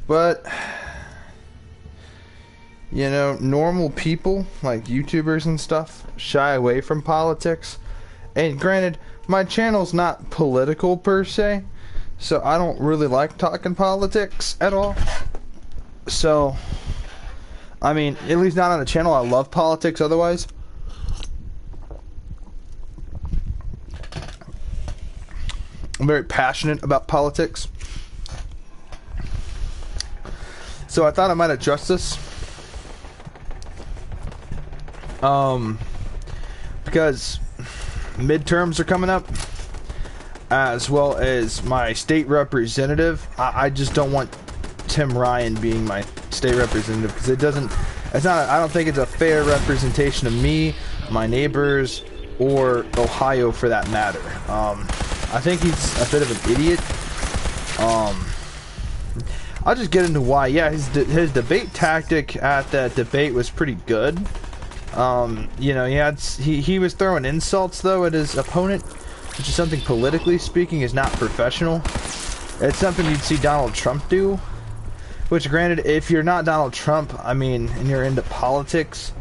But you know, normal people like YouTubers and stuff shy away from politics. And granted, my channel's not political per se, so I don't really like talking politics at all. So, I mean, at least not on the channel. I love politics otherwise. I'm very passionate about politics. So I thought I might address this. Because midterms are coming up, as well as my state representative. I just don't want Tim Ryan being my state representative because I don't think it's a fair representation of me, my neighbors, or Ohio for that matter. I think he's a bit of an idiot. I'll just get into why. Yeah, his debate tactic at that debate was pretty good. You know, he was throwing insults though at his opponent, which is something politically speaking is not professional. It's something you'd see Donald Trump do. Which, granted, if you're not Donald Trump, I mean, and you're into politics,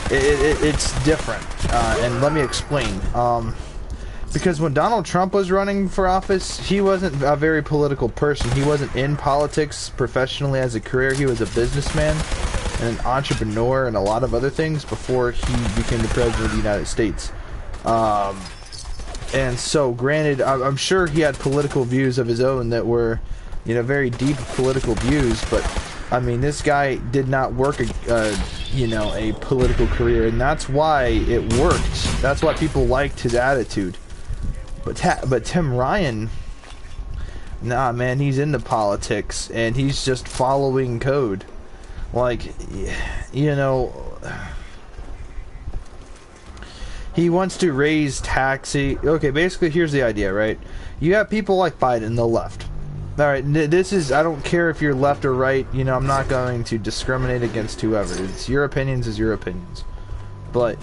it's different. And let me explain. Because when Donald Trump was running for office, he wasn't a very political person. He wasn't in politics professionally as a career. He was a businessman and an entrepreneur and a lot of other things before he became the president of the United States. And so, granted, I'm sure he had political views of his own that were, you know, very deep political views, but I mean, this guy did not work you know, a political career, and that's why it worked. That's why people liked his attitude. But Tim Ryan, nah, man, he's into politics and he's just following code. Like, you know, he wants to raise taxes. Okay, basically, here's the idea, right? You have people like Biden, the left. Alright, this is, I don't care if you're left or right, you know, I'm not going to discriminate against whoever. It's your opinions is your opinions. But,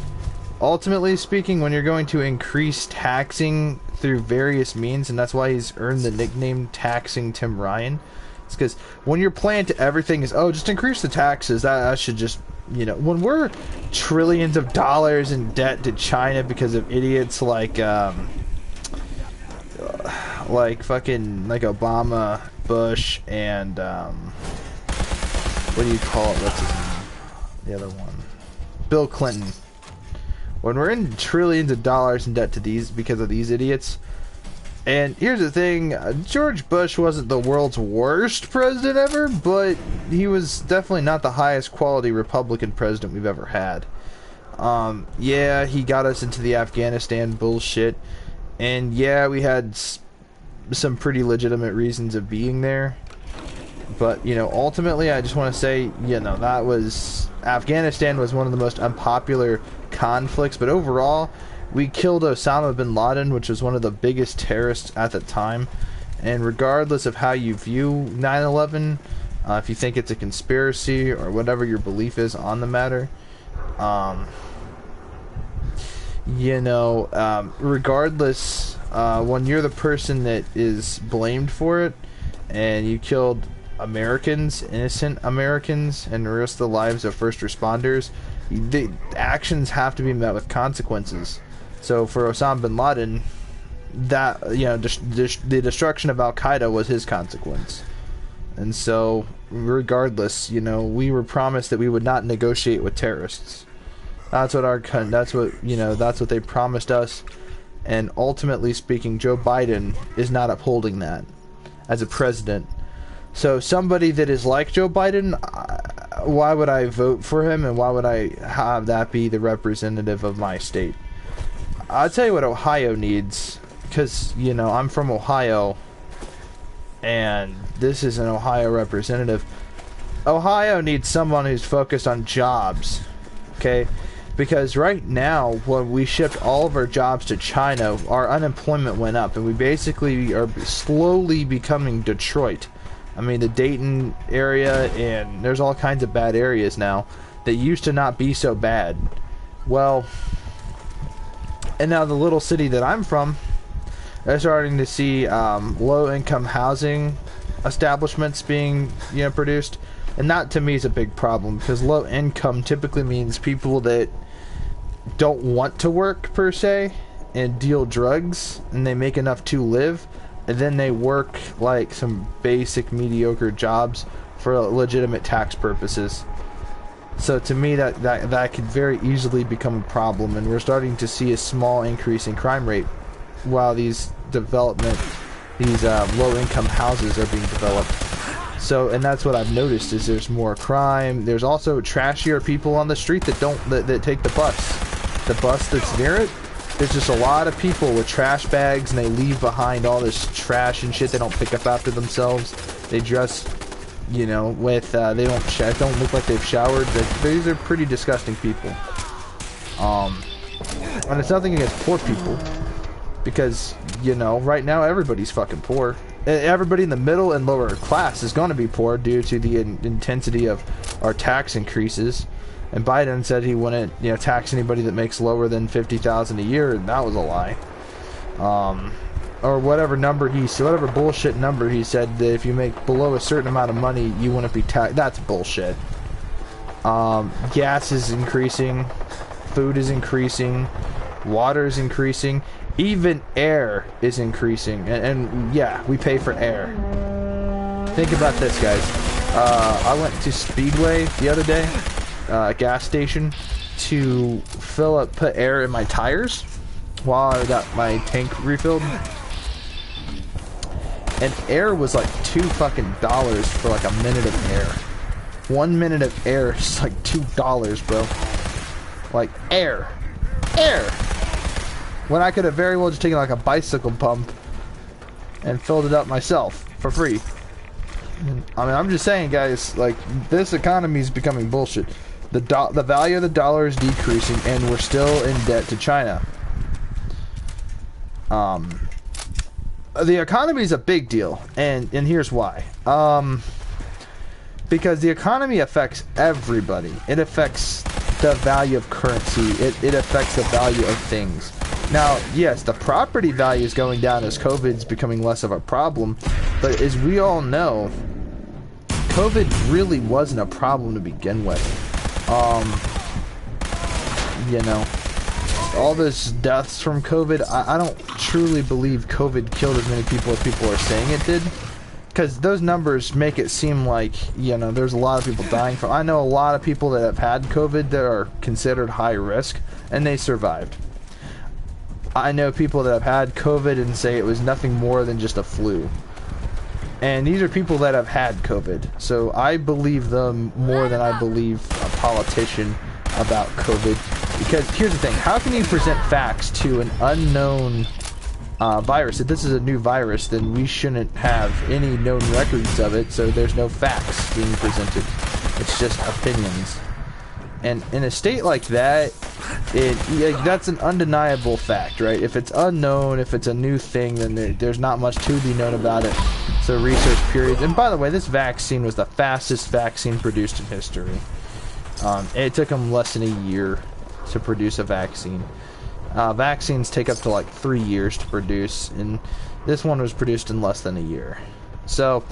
ultimately speaking, when you're going to increase taxing through various means, and that's why he's earned the nickname Taxing Tim Ryan, it's because when your plan to everything is, oh, just increase the taxes, that should just, you know, when we're trillions of dollars in debt to China because of idiots like Obama, Bush, and what do you call it? What's his name? The other one, Bill Clinton. When we're in trillions of dollars in debt to these because of these idiots, and here's the thing: George Bush wasn't the world's worst president ever, but he was definitely not the highest quality Republican president we've ever had. Yeah, he got us into the Afghanistan bullshit, and yeah, we had some pretty legitimate reasons of being there, but you know, ultimately I just want to say, you know, Afghanistan was one of the most unpopular conflicts, but overall we killed Osama bin Laden, which was one of the biggest terrorists at the time. And regardless of how you view 9/11, if you think it's a conspiracy or whatever your belief is on the matter, you know, regardless, when you're the person that is blamed for it and you killed Americans, innocent Americans, and risked the lives of first responders, the actions have to be met with consequences. So for Osama bin Laden, that, you know, the destruction of Al Qaeda was his consequence. And so, regardless, you know, we were promised that we would not negotiate with terrorists. That's what they promised us. And ultimately speaking, Joe Biden is not upholding that as a president. So somebody that is like Joe Biden, why would I vote for him, and why would I have that be the representative of my state? I'll tell you what Ohio needs, because, you know, I'm from Ohio, and this is an Ohio representative. Ohio needs someone who's focused on jobs, okay? Because right now, when we shipped all of our jobs to China, our unemployment went up, and we basically are slowly becoming Detroit. I mean, the Dayton area, and there's all kinds of bad areas now that used to not be so bad. Well, and now the little city that I'm from, they're starting to see low-income housing establishments being, you know, produced. And that to me is a big problem, because low income typically means people that don't want to work per se and deal drugs, and they make enough to live, and then they work like some basic mediocre jobs for legitimate tax purposes. So to me that could very easily become a problem, and we're starting to see a small increase in crime rate while these low income houses are being developed. So, and that's what I've noticed, is there's more crime. There's also trashier people on the street that take the bus. The bus that's near it, there's just a lot of people with trash bags, and they leave behind all this trash and shit. They don't pick up after themselves. They dress, you know, with they don't look like they've showered. These are pretty disgusting people. And it's nothing against poor people, because, you know, right now everybody's fucking poor. Everybody in the middle and lower class is going to be poor due to the intensity of our tax increases. And Biden said he wouldn't, you know, tax anybody that makes lower than $50,000 a year, and that was a lie. Or whatever bullshit number he said, that if you make below a certain amount of money, you wouldn't be taxed. That's bullshit. Gas is increasing, food is increasing, water is increasing. Even air is increasing, and yeah, we pay for air. Think about this, guys. I went to Speedway the other day, gas station, to put air in my tires while I got my tank refilled. And air was like $2 for like a minute of air. 1 minute of air is like $2, bro. Like air. When I could have very well just taken like a bicycle pump and filled it up myself for free. I mean, I'm just saying, guys, like, this economy is becoming bullshit. The value of the dollar is decreasing, and we're still in debt to China. The economy is a big deal, and here's why. Because the economy affects everybody. It affects the value of currency. It affects the value of things. Now, yes, the property value is going down as COVID's becoming less of a problem, but as we all know, COVID really wasn't a problem to begin with. You know, all this deaths from COVID, I don't truly believe COVID killed as many people as people are saying it did. Because those numbers make it seem like, you know, there's a lot of people dying from. I know a lot of people that have had COVID that are considered high risk, and they survived. I know people that have had COVID and say it was nothing more than just a flu. And these are people that have had COVID. So I believe them more than I believe a politician about COVID. Because here's the thing, how can you present facts to an unknown virus? If this is a new virus, then we shouldn't have any known records of it, so there's no facts being presented. It's just opinions. And in a state like that, that's an undeniable fact, right? If it's unknown, if it's a new thing, then there's not much to be known about it. So research periods. And by the way, this vaccine was the fastest vaccine produced in history. It took them less than a year to produce a vaccine. Vaccines take up to like 3 years to produce, and this one was produced in less than a year. So,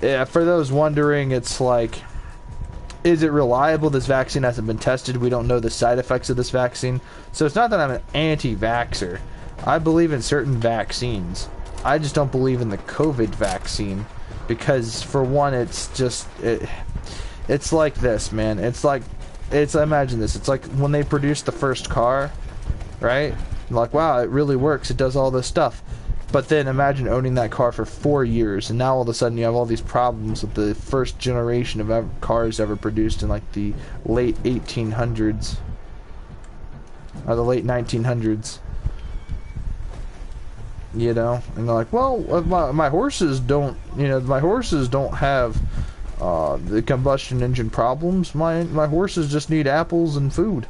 yeah, for those wondering, it's like, is it reliable? This vaccine hasn't been tested. We don't know the side effects of this vaccine. So it's not that I'm an anti-vaxxer. I believe in certain vaccines. I just don't believe in the COVID vaccine. Because, for one, it's just... It's like this, man. Imagine this. It's like when they produced the first car, right? Like, wow, it really works. It does all this stuff. But then imagine owning that car for 4 years, and now all of a sudden you have all these problems with the first generation of cars ever produced in like the late 1800s or the late 1900s. You know, and they're like, well, my horses don't, my horses don't have the combustion engine problems. My horses just need apples and food.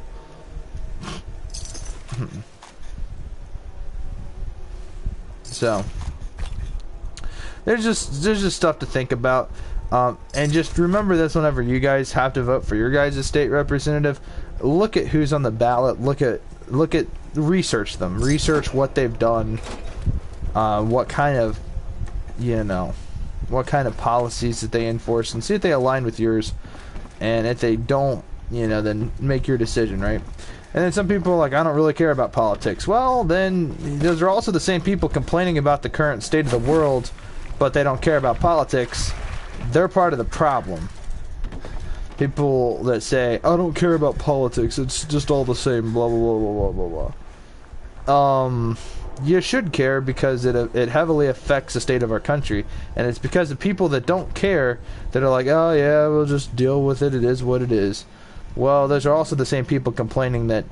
So there's just stuff to think about, and just remember this whenever you guys have to vote for your guys' state representative. Look at who's on the ballot. Research them. Research what they've done. What kind of, what kind of policies that they enforce, and see if they align with yours. And if they don't, you know, then make your decision, right? And then some people are like, I don't really care about politics. Well, then those are also the same people complaining about the current state of the world, but they don't care about politics. They're part of the problem. People that say, I don't care about politics, it's just all the same, blah, blah, blah, blah, blah, blah, blah. You should care because it heavily affects the state of our country. And it's because of people that don't care that are like, oh yeah, we'll just deal with it, it is what it is. Well, those are also the same people complaining that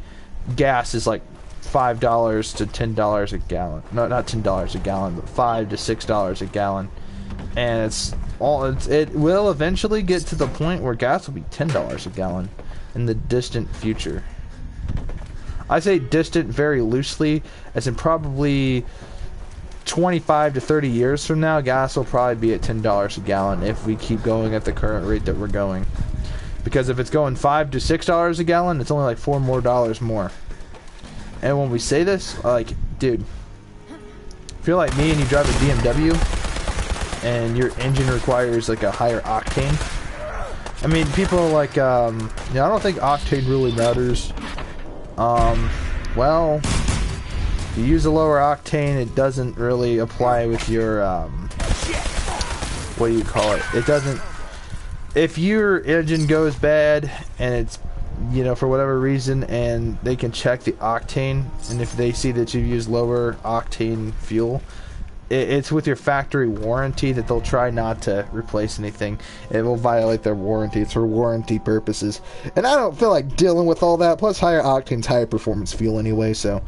gas is like $5 to $10 a gallon. No, not $10 a gallon, but $5 to $6 a gallon. And it will eventually get to the point where gas will be $10 a gallon in the distant future. I say distant very loosely, as in probably 25 to 30 years from now, gas will probably be at $10 a gallon if we keep going at the current rate that we're going. Because if it's going $5 to $6 a gallon, it's only like $4 more. And when we say this, like, dude, if you're like me and you drive a BMW and your engine requires like a higher octane, I mean, people are like, I don't think octane really matters. Well, if you use a lower octane, it doesn't really apply with your, what do you call it? It doesn't, if your engine goes bad and it's, you know, for whatever reason, and they can check the octane, and if they see that you've used lower octane fuel, it's with your factory warranty that they'll try not to replace anything. It will violate their warranty. It's for warranty purposes. And I don't feel like dealing with all that. Plus, higher octane's higher performance fuel anyway, so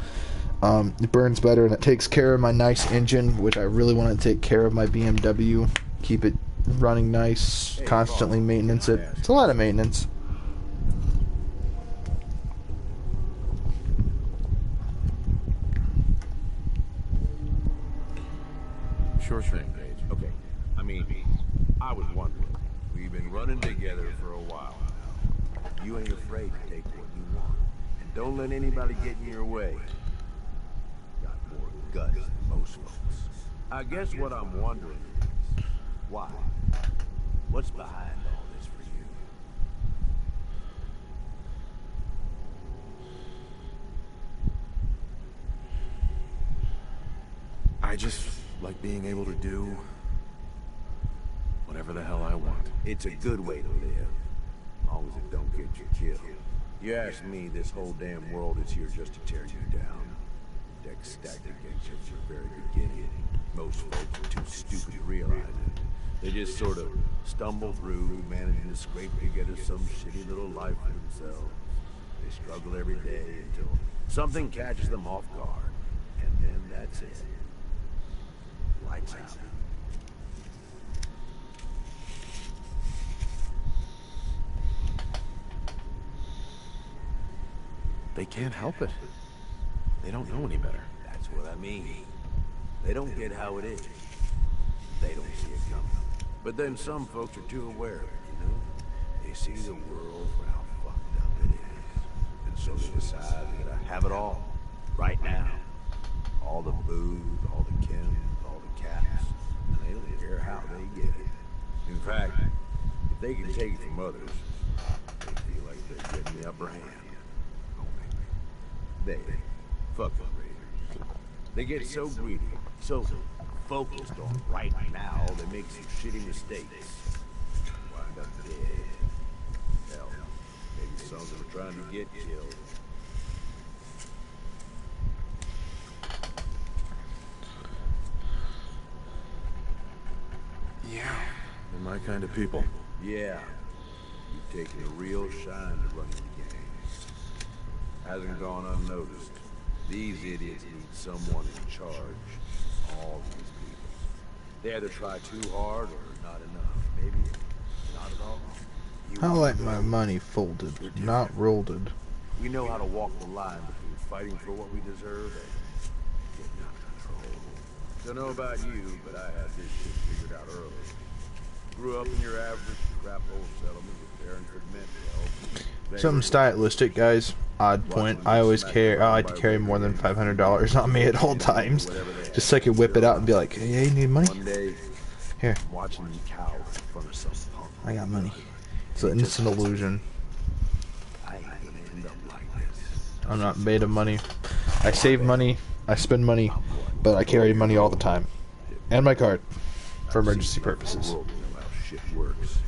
it burns better and it takes care of my nice engine, which I really want to take care of my BMW. Keep it running nice, constantly maintenance it. It's a lot of maintenance. Sure thing, Gage. Okay. I mean, I was wondering. We've been running together for a while now. You ain't afraid to take what you want. And don't let anybody get in your way. Got more guts than most folks. I guess what I'm wondering is, why? What's behind all this for you? I just like being able to do whatever the hell I want. It's a good way to live, as long as it don't get you killed. You ask me, this whole damn world is here just to tear you down. Deck stacked against you from the very beginning. Most folks are too stupid to realize it. They just sort of stumble through, managing to scrape together some shitty little life for themselves. They struggle every day until something catches them off guard, and then that's it. Lights out. They can't help it. They don't know any better. That's what I mean. They don't get how it is. They don't see it coming. But then some folks are too aware of it, you know? They see the world for how fucked up it is. And so they decide they're gonna have it all. Right now. All the booze, all the chems, all the caps. And they don't care how they get it. In fact, if they can take it from others, they feel like they're getting the upper hand. They fuck the raiders. They get so greedy, so focused on right now, they make some shitty mistakes. Wind up dead. Hell, maybe some of them are trying to get killed. Yeah. They're my kind of people. Yeah. You've taken a real shine to running the game. Hasn't gone unnoticed. These idiots need someone in charge. All these people. They either try too hard or not enough. Maybe not at all. I like my money folded, not rolled. We know how to walk the line between fighting for what we deserve and getting out of control. Don't know about you, but I had this shit figured out early. Grew up in your average crap old settlement with parents that meant well. Something stylistic, guys. Odd point. I like to carry more than $500 on me at all times, just so I could whip it out and be like, "Hey, you need money? Here. Watching you cower in front of some punk. I got money. It's an instant illusion. I ain't gonna end up like this. I'm not made of money. I save money, I spend money, but I carry money all the time. And my card. For emergency purposes. The world to know how shit works.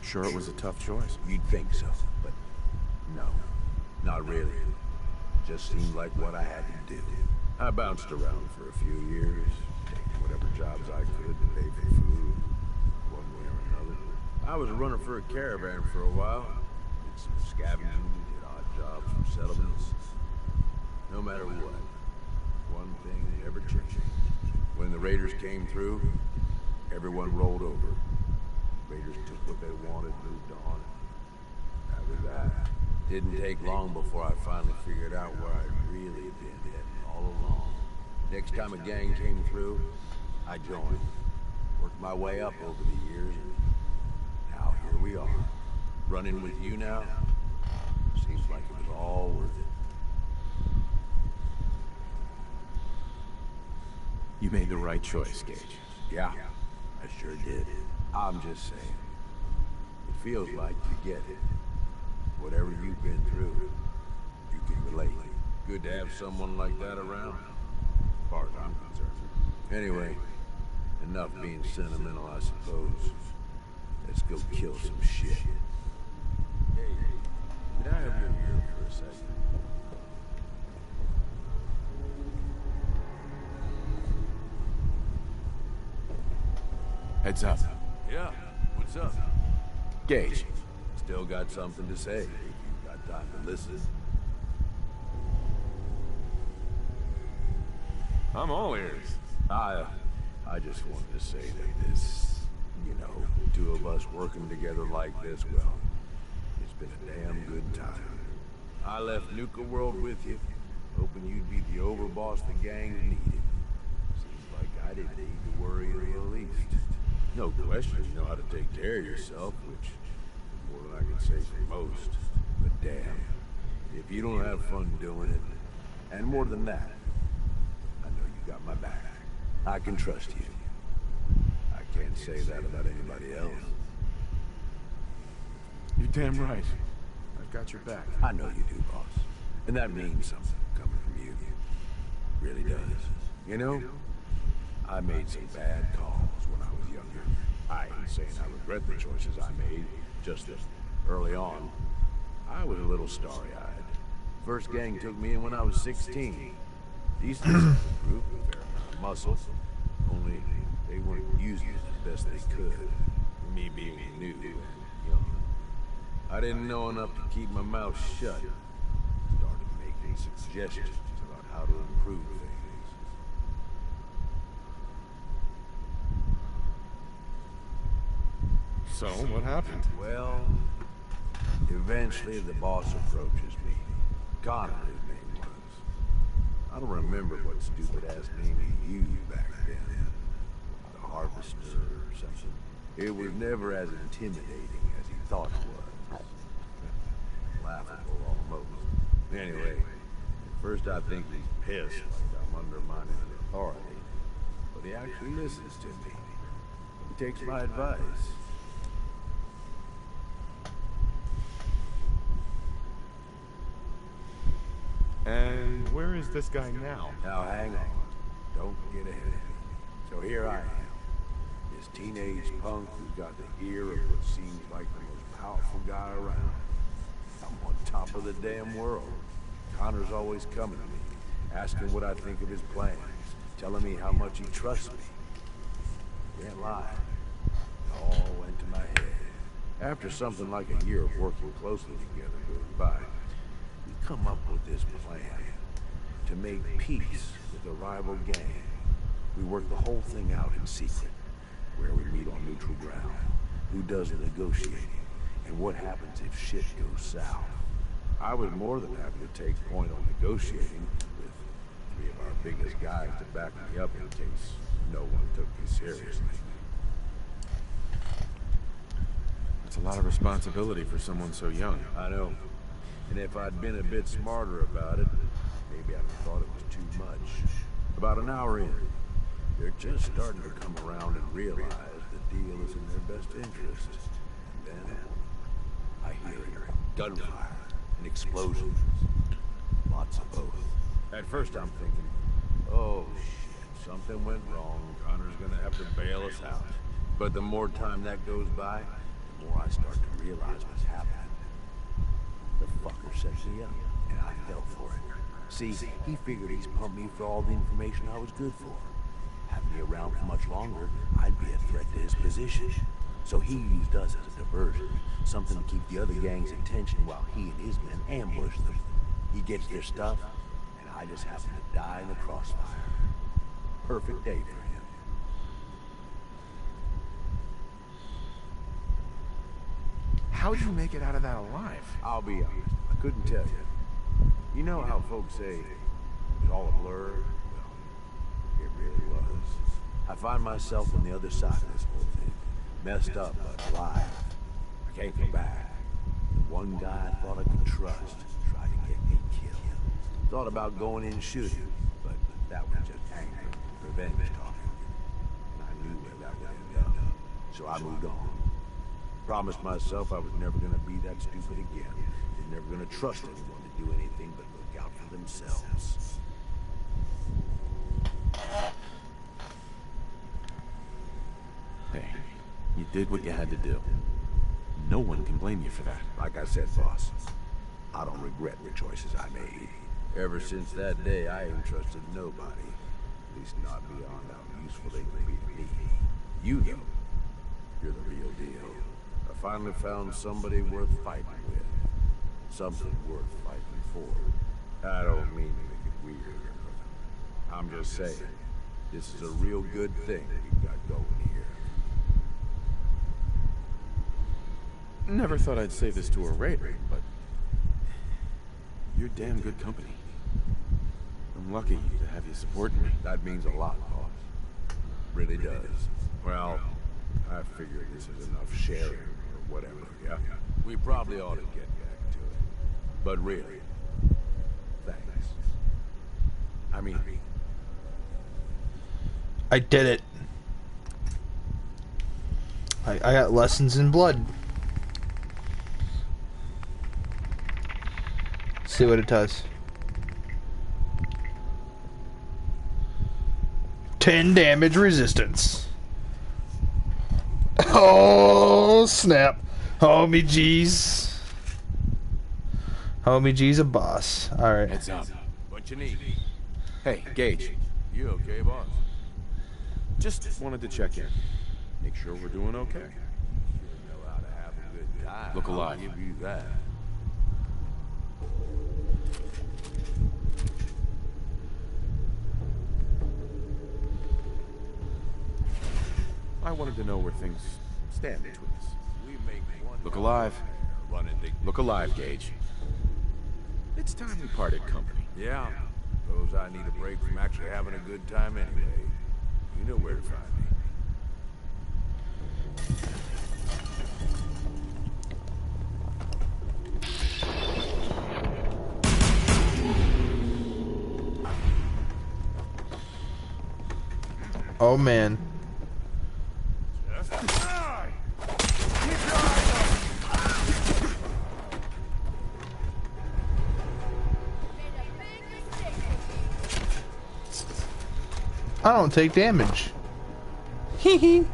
Sure, it was a tough choice. You'd think so, but no, not really. Just seemed like what I had to do. I bounced around for a few years, taking whatever jobs I could to pay for food, one way or another. I was running for a caravan for a while. Did some scavenging, did odd jobs for settlements. No matter what, one thing never changed. When the raiders came through, everyone rolled over. Raiders took what they wanted, moved on. That was that. Didn't take long before I finally figured out where I'd really been heading all along. Next time a gang came through, I joined. Worked my way up over the years, and now here we are. Running with you now? Seems like it was all worth it. You made the right choice, Gage. Yeah, I sure did. I'm just saying. It feels like you get it. Whatever you've been through, you can relate. Good to have someone like that around, as far as I'm concerned. Anyway, enough being sentimental, I suppose. Let's go kill some shit. Hey, could I have your ear for a second? Heads up. Yeah, what's up? Gage. Still got something to say, if you've got time to listen. I'm all ears. I just wanted to say that this, you know, two of us working together like this, well, it's been a damn good time. I left Nuka World with you, hoping you'd be the overboss the gang needed. Seems like I didn't need to worry in the least. No question, you know how to take care of yourself, which is more than I can say for most. But damn, if you don't have fun doing it, and more than that, I know you got my back. I can trust you. I can't say that about anybody else. You're damn right. I've got your back. I know you do, boss. And that means something coming from you. Really does. You know, I made some bad calls when I was younger. I ain't saying I regret the choices I made, just that early on, I was a little starry-eyed. First gang took me in when I was 16. Decent group, a fair amount of muscle. Only they weren't using it as best they could. Me being new and young. I didn't know enough to keep my mouth shut. Started making suggestions about how to improve things. So, what happened? Well, eventually the boss approaches me. Connor, his name was. I don't remember what stupid-ass name he used back then. The Harvester or something. It was never as intimidating as he thought it was. Laughable almost. Anyway, at first I think he's pissed like I'm undermining his authority. But he actually listens to me. He takes my advice. And where is this guy now? Now hang on. Don't get ahead of me. So here I am. This teenage punk who's got the ear of what seems like the most powerful guy around. I'm on top of the damn world. Connor's always coming to me, asking what I think of his plans, telling me how much he trusts me. Can't lie. It all went to my head. After something like a year of working closely together goes by, we come up with this plan to make peace with the rival gang. We work the whole thing out in secret, where we meet on neutral ground, who does the negotiating, and what happens if shit goes south. I was more than happy to take point on negotiating, with 3 of our biggest guys to back me up in case no one took me seriously. That's a lot of responsibility for someone so young. I know. And if I'd been a bit smarter about it, maybe I'd have thought it was too much. About an hour in, they're just starting to come around and realize the deal is in their best interest. And then I hear gunfire and explosions. Lots of both. At first I'm thinking, oh shit, something went wrong. Connor's gonna have to bail us out. But the more time that goes by, the more I start to realize what's happening. The fucker set me up, and I fell for it. See, he figured he's pumped me for all the information I was good for. Having me around for much longer, I'd be a threat to his position. So he used us as a diversion, something to keep the other gang's attention while he and his men ambush them. He gets their stuff, and I just happen to die in the crossfire. Perfect day for him. How'd you make it out of that alive? I'll be honest, I couldn't tell you. You know how folks say it's all a blur? Well, it really was. I find myself on the other side of this whole thing. Messed up, but alive. I can't go back. The one guy I thought I could trust tried to get me killed. Thought about going in and shooting, but that was just anger, revenge talking. And I knew where that would end up. So I moved on. Promised myself I was never gonna be that stupid again. Was never gonna trust anyone to do anything but look out for themselves. Hey, you did what you had to do. No one can blame you for that. Like I said, boss, I don't regret the choices I made. Ever since that day, I ain't trusted nobody. At least not beyond how useful they could be to me. You, though, you're the real deal. I finally found somebody worth fighting with. Something worth fighting for. I don't mean to make it weird. I'm just saying, this is a real good thing we've got going here. Never thought I'd say this to a raider, but you're damn good company. I'm lucky to have you supporting me. That means a lot, boss. Really does. Well, I figure this is enough sharing or whatever, yeah? We probably ought to get back to it. But really, thanks. I mean... I did it. I got lessons in blood. See what it does. 10 damage resistance. Oh snap. Homie G's. Homie G's a boss. Alright. Heads up. What you need? Hey, Gage. You okay, boss? Just wanted to check in. Make sure we're doing okay. You know how to have a good time. Look alive. I'll give you that. I wanted to know where things stand between us. We make one Look alive. running the... Look alive, Gage. It's time we parted company. Yeah. Suppose I need a break from actually having a good time anyway. You know where to find me. Oh man. I don't take damage. Hee hee.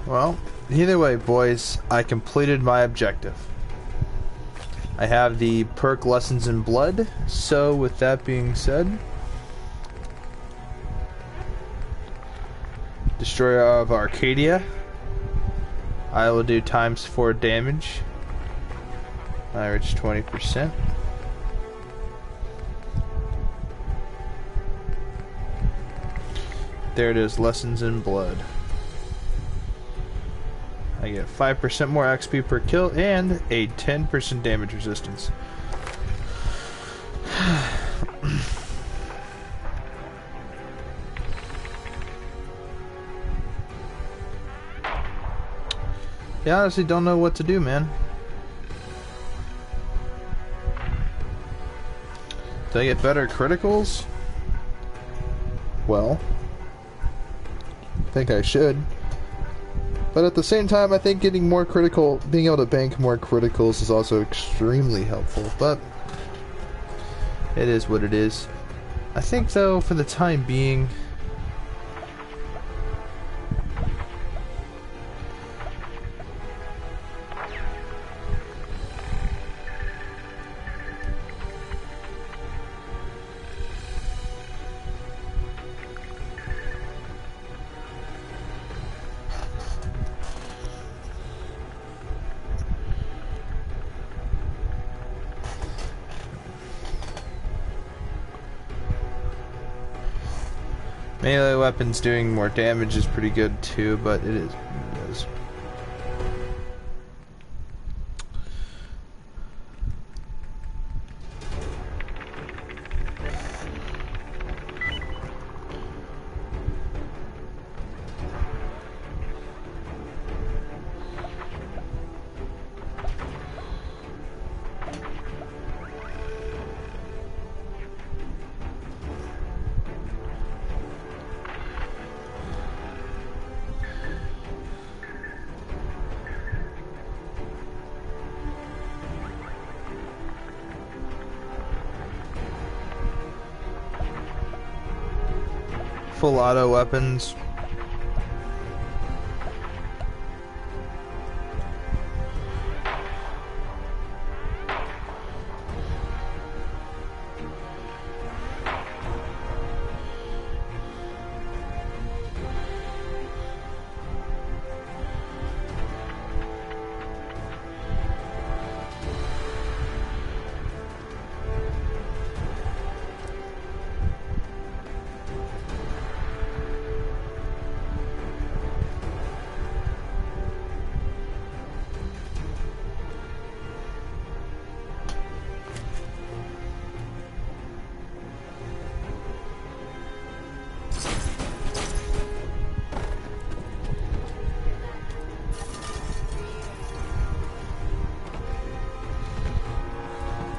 Well, either way, boys, I completed my objective. I have the perk Lessons in Blood, so with that being said, Destroyer of Arcadia, I will do ×4 damage. I reach 20%. There it is, Lessons in Blood. I get 5% more XP per kill and a 10% damage resistance. I honestly don't know what to do, man. Do I get better criticals? Well, I think I should. But at the same time, I think getting more critical, being able to bank more criticals is also extremely helpful. But it is what it is. I think, though, for the time being, melee weapons doing more damage is pretty good too, but it is what it is. Full auto weapons.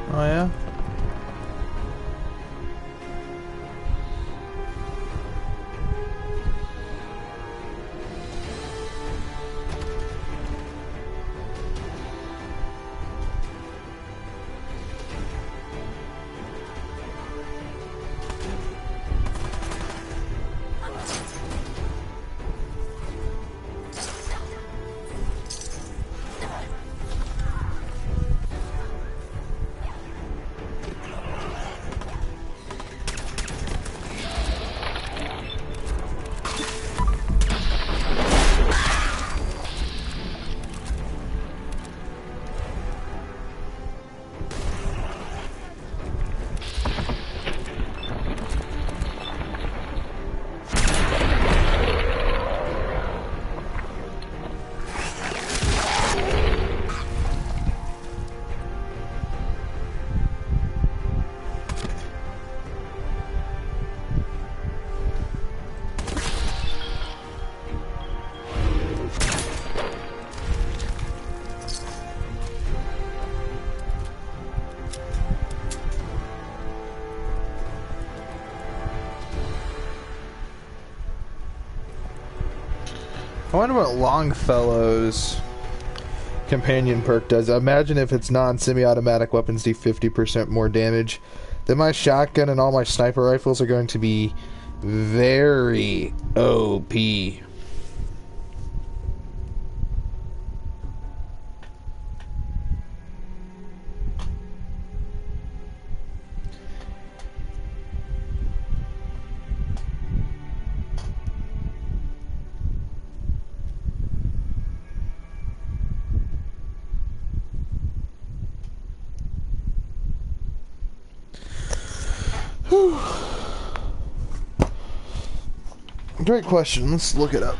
Oh yeah? I wonder what Longfellow's companion perk does. Imagine if it's non-semi-automatic weapons do 50% more damage. Then my shotgun and all my sniper rifles are going to be very OP. Great question. Let's look it up.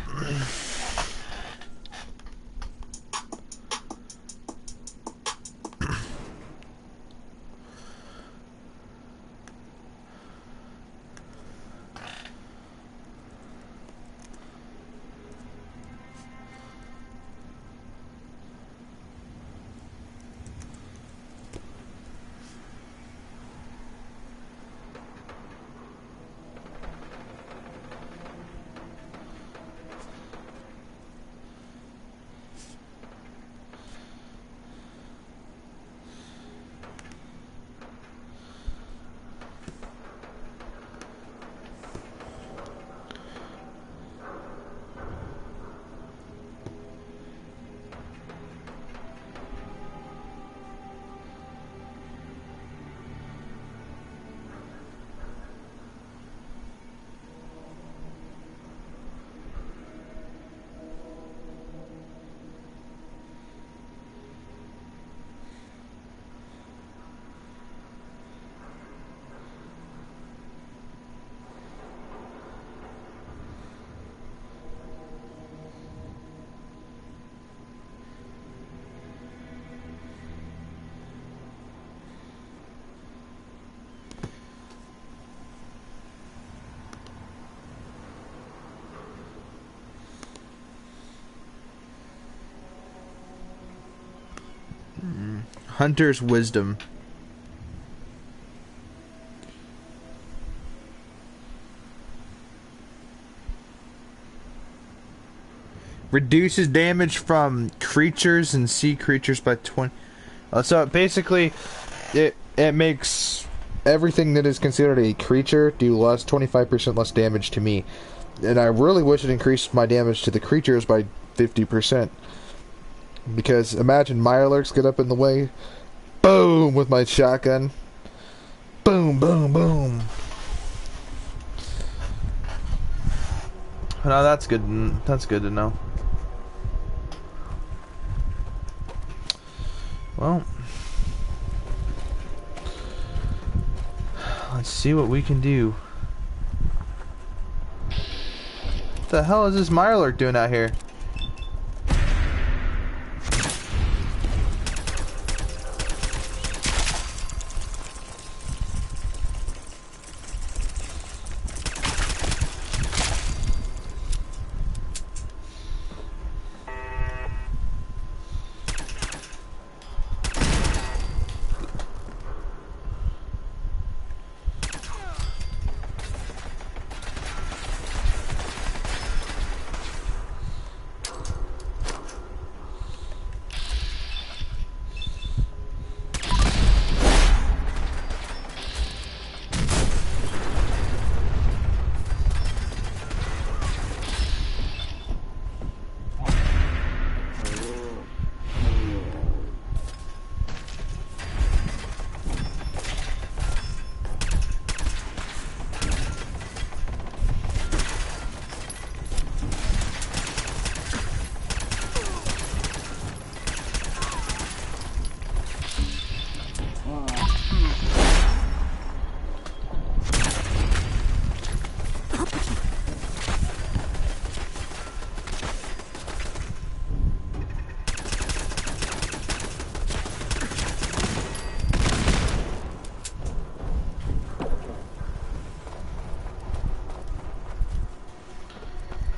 Hunter's Wisdom. Reduces damage from creatures and sea creatures by 20. So basically, it makes everything that is considered a creature do 25% less damage to me. And I really wish it increased my damage to the creatures by 50%. Because imagine Mirelurks get up in the way. Boom! With my shotgun. Boom, boom, boom. No, that's good. That's good to know. Well, let's see what we can do. What the hell is this Mirelurk doing out here?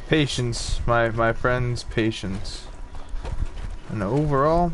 Patience, my friends, patience. And overall,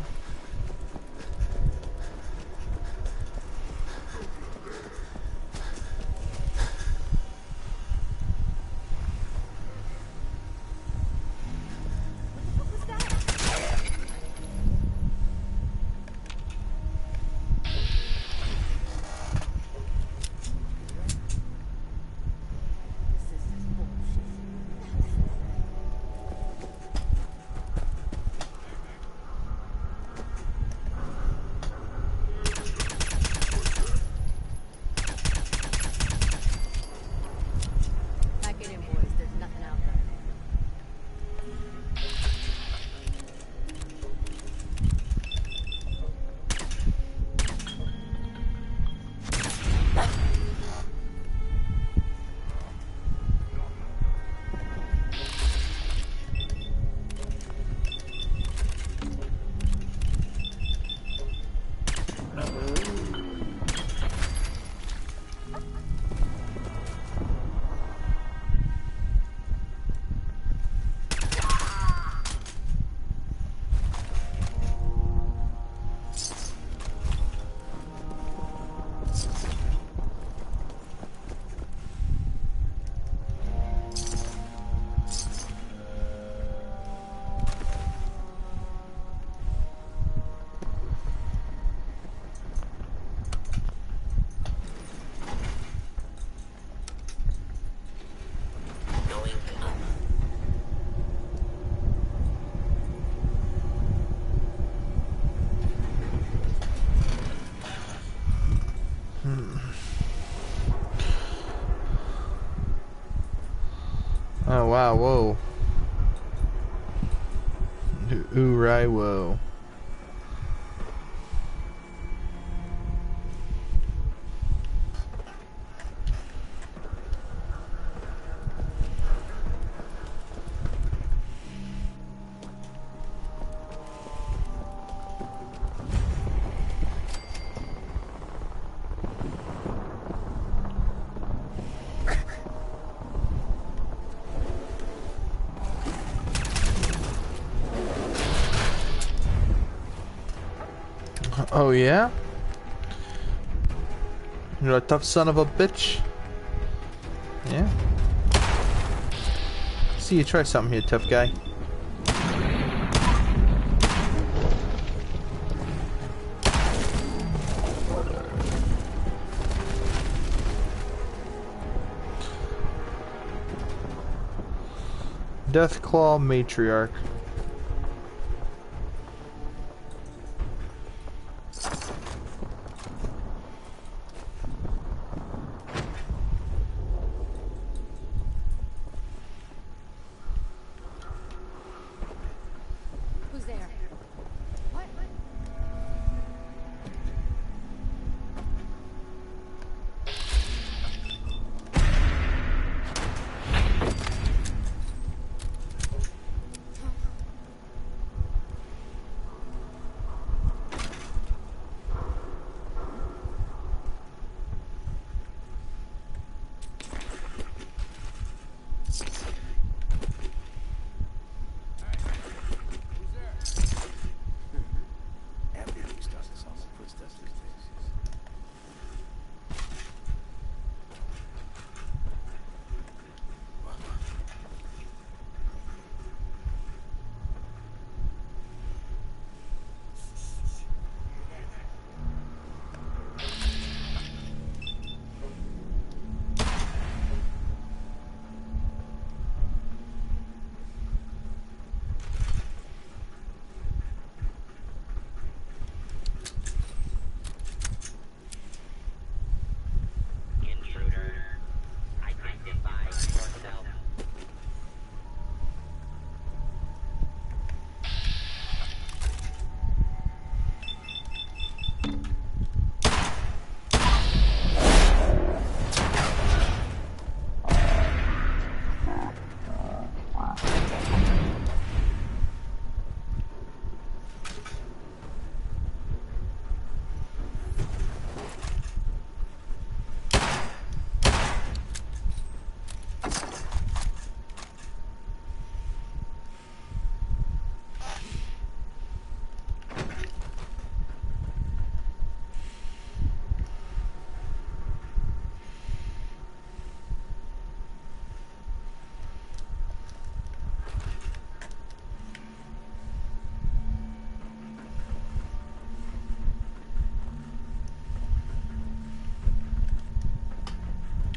Oh wow, whoa. Ooh, right, whoa. Oh yeah? You're a tough son of a bitch. Yeah. See you try something here, tough guy. Deathclaw Matriarch. Who's there? What?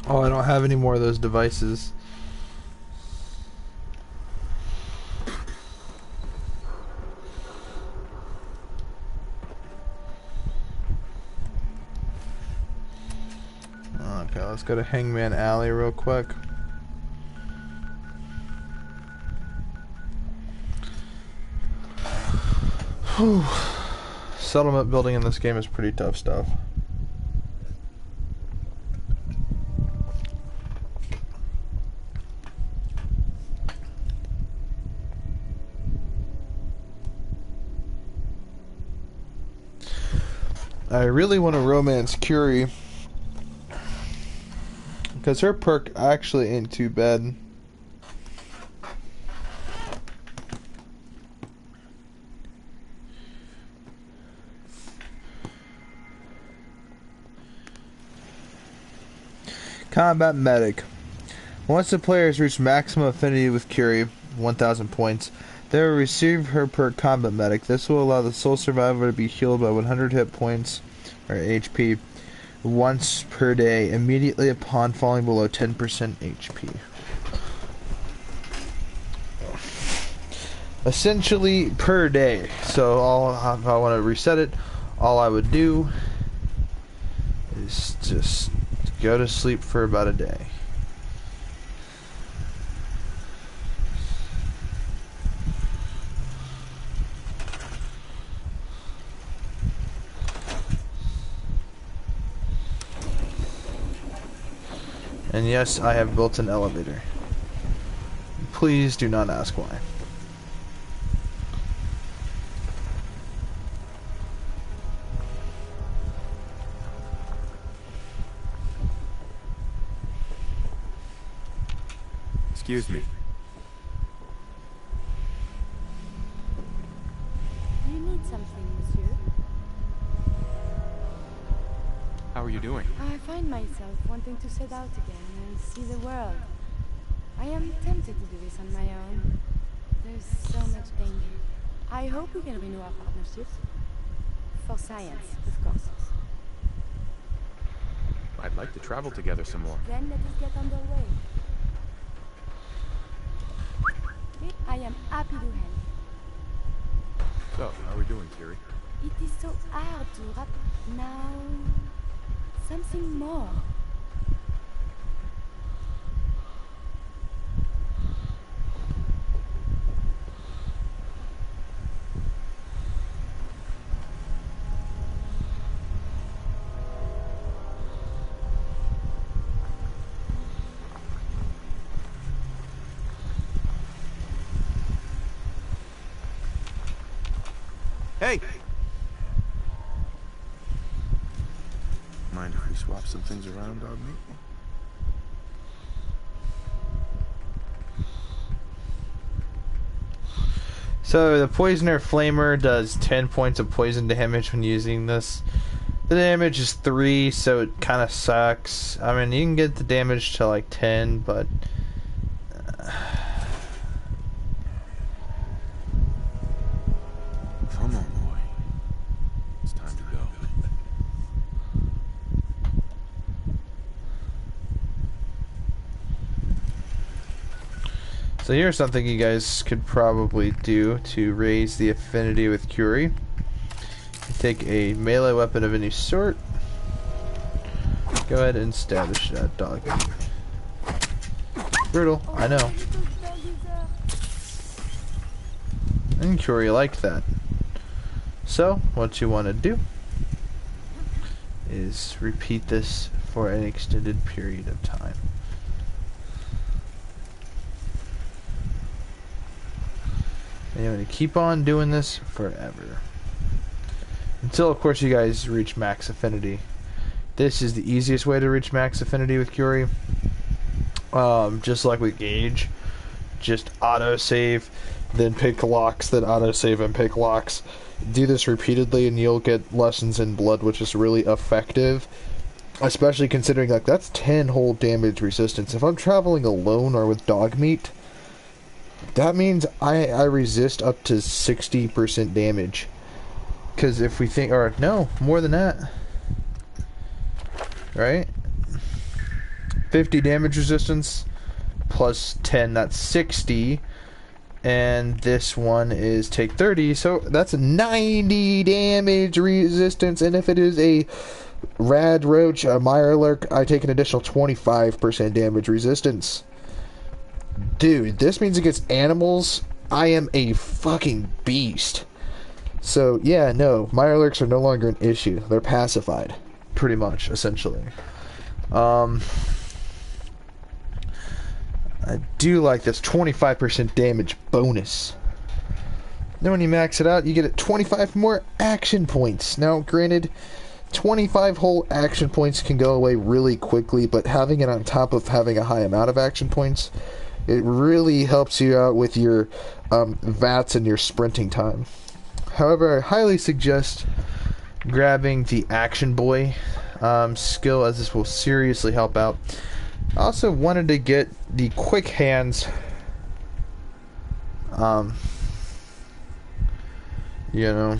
Oh, I don't have any more of those devices. Okay, let's go to Hangman Alley real quick. Whew. Settlement building in this game is pretty tough stuff. I really want to romance Curie because her perk actually ain't too bad. Combat Medic. Once the player has reached maximum affinity with Curie, 1000 points, they will receive her perk Combat Medic. This will allow the sole survivor to be healed by 100 hit points, or HP, once per day, immediately upon falling below 10% HP. Essentially per day. So if I want to reset it, all I would do is just go to sleep for about a day. And yes, I have built an elevator. Please do not ask why. Excuse me. Do you need something, monsieur? How are you doing? I find myself wanting to set out again and see the world. I am tempted to do this on my own. There's so much danger. I hope we can renew our partnership. For science, of course. I'd like to travel together some more. Then let us get underway. I am happy to help. So, how are we doing, Kiri? It is so hard to wrap now. Something more. Hey! Mind if we swap some things around, dog meat? So the Poisoner Flamer does 10 points of poison damage when using this. The damage is 3, so it kind of sucks. I mean, you can get the damage to like 10, but... Come on, boy. It's time to go. So here's something you guys could probably do to raise the affinity with Curie. You take a melee weapon of any sort. Go ahead and stab the shit out of dog. Brutal, I know. And Curie liked that. So, what you want to do is repeat this for an extended period of time. And you're going to keep on doing this forever. Until, of course, you guys reach max affinity. This is the easiest way to reach max affinity with Curie. Just like with Gage. Just auto-save, then pick locks, then auto-save and pick locks. Do this repeatedly and you'll get lessons in blood, which is really effective. Especially considering, like, that's 10 whole damage resistance. If I'm traveling alone or with dog meat, that means I resist up to 60% damage. Because if we think, or no, more than that. Right? 50 damage resistance plus 10, that's 60. And this one is take 30, so that's 90 damage resistance. And if it is a Rad Roach, a Mirelurk, I take an additional 25% damage resistance. Dude, this means against animals, I am a fucking beast. So, yeah, no, Mirelurks are no longer an issue. They're pacified. Pretty much, essentially. I do like this 25% damage bonus. Then when you max it out, you get it 25 more action points. Now, granted, 25 whole action points can go away really quickly, but having it on top of having a high amount of action points, it really helps you out with your VATs and your sprinting time. However, I highly suggest grabbing the Action Boy skill, as this will seriously help out. I also wanted to get the Quick Hands, you know,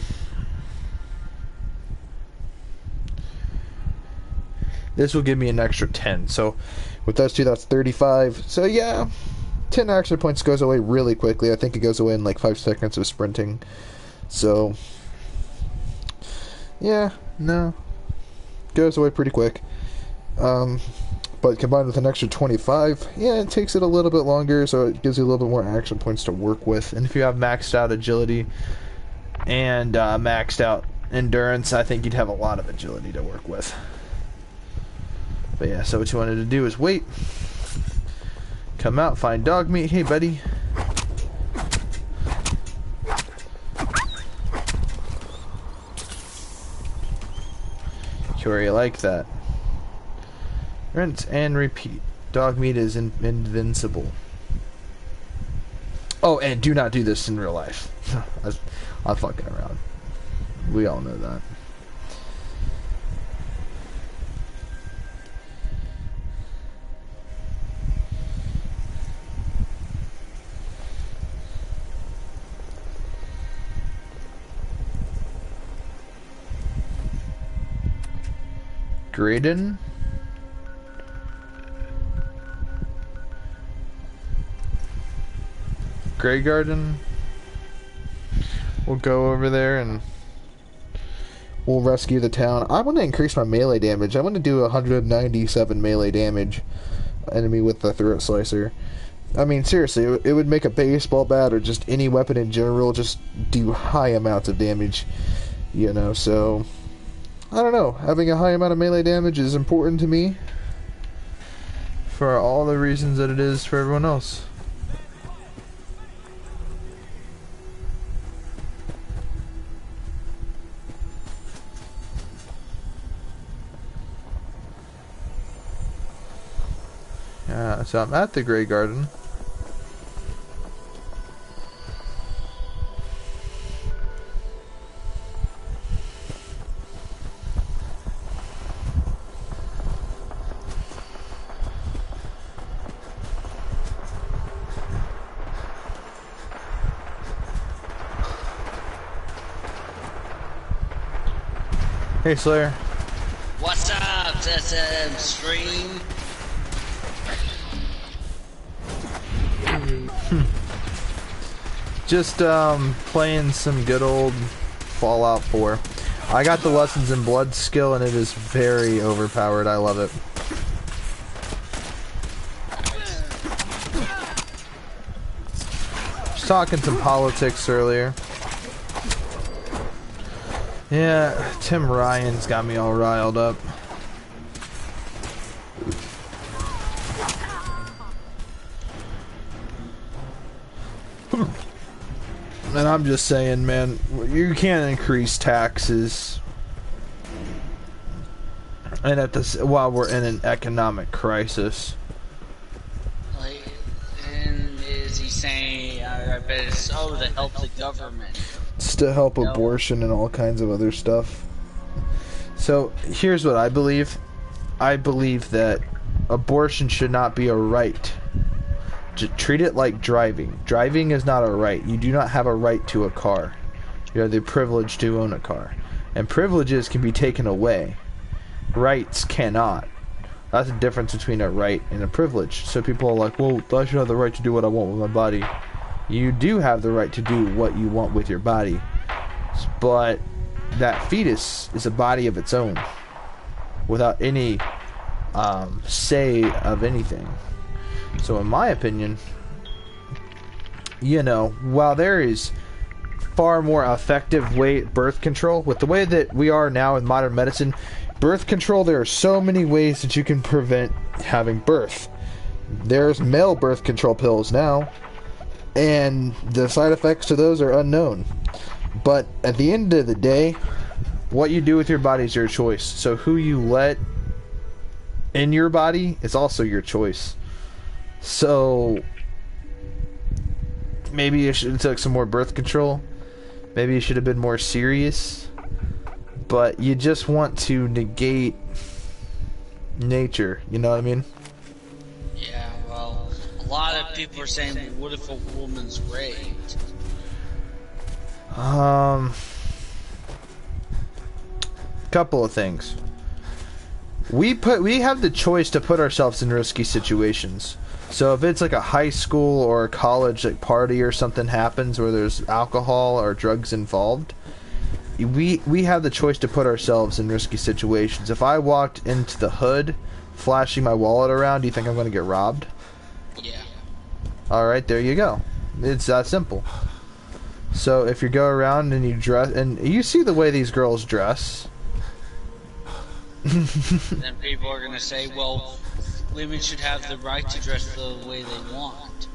this will give me an extra 10, so with those two that's 35, so yeah, 10 action points goes away really quickly. I think it goes away in like 5 seconds of sprinting, so yeah, no, goes away pretty quick. But combined with an extra 25, yeah, it takes it a little bit longer, so it gives you a little bit more action points to work with. And if you have maxed out agility and maxed out endurance, I think you'd have a lot of agility to work with. But yeah, so what you wanted to do is wait. Come out, find dog meat. Hey, buddy. Sure, you like that. Rinse and repeat. Dog meat is invincible. Oh, and do not do this in real life. I'm fucking around. We all know that. Graydon? Grey Garden? We'll go over there and we'll rescue the town. I want to increase my melee damage. I want to do 197 melee damage. Enemy with the throat slicer. I mean, seriously, it would make a baseball bat or just any weapon in general just do high amounts of damage. You know, so I don't know. Having a high amount of melee damage is important to me for all the reasons that it is for everyone else. Yeah, so I'm at the Grey Garden. Hey, Slayer. What's up, SM Stream? Just playing some good old Fallout 4. I got the Lessons in Blood skill and it is very overpowered. I love it. Just talking some politics earlier. Yeah, Tim Ryan's got me all riled up. And I'm just saying, man, you can't increase taxes. And at this, while we're in an economic crisis. Like, and is he saying, I bet it's to help the government? It's to help abortion and all kinds of other stuff. So, here's what I believe. I believe that abortion should not be a right. Treat it like driving. Driving is not a right. You do not have a right to a car. You have the privilege to own a car. And privileges can be taken away. Rights cannot. That's the difference between a right and a privilege. So people are like, well, I should have the right to do what I want with my body. You do have the right to do what you want with your body. But that fetus is a body of its own. Without any say of anything. So in my opinion, you know, while there is far more effective birth control, with the way that we are now in modern medicine, birth control, there are so many ways that you can prevent having birth. There's male birth control pills now, and the side effects to those are unknown. But at the end of the day, what you do with your body is your choice. So who you let in your body is also your choice. So maybe you should have took some more birth control. Maybe you should have been more serious. But you just want to negate nature, you know what I mean? Yeah, well, a lot of people are saying, what if a woman's raped? Couple of things. We have the choice to put ourselves in risky situations. So if it's like a high school or a college like party or something happens where there's alcohol or drugs involved, we have the choice to put ourselves in risky situations. If I walked into the hood flashing my wallet around, do you think I'm going to get robbed? Yeah. Alright, there you go. It's that simple. So if you go around and you dress, and you see the way these girls dress, then people are gonna say, well, women should have the right to dress the way they want.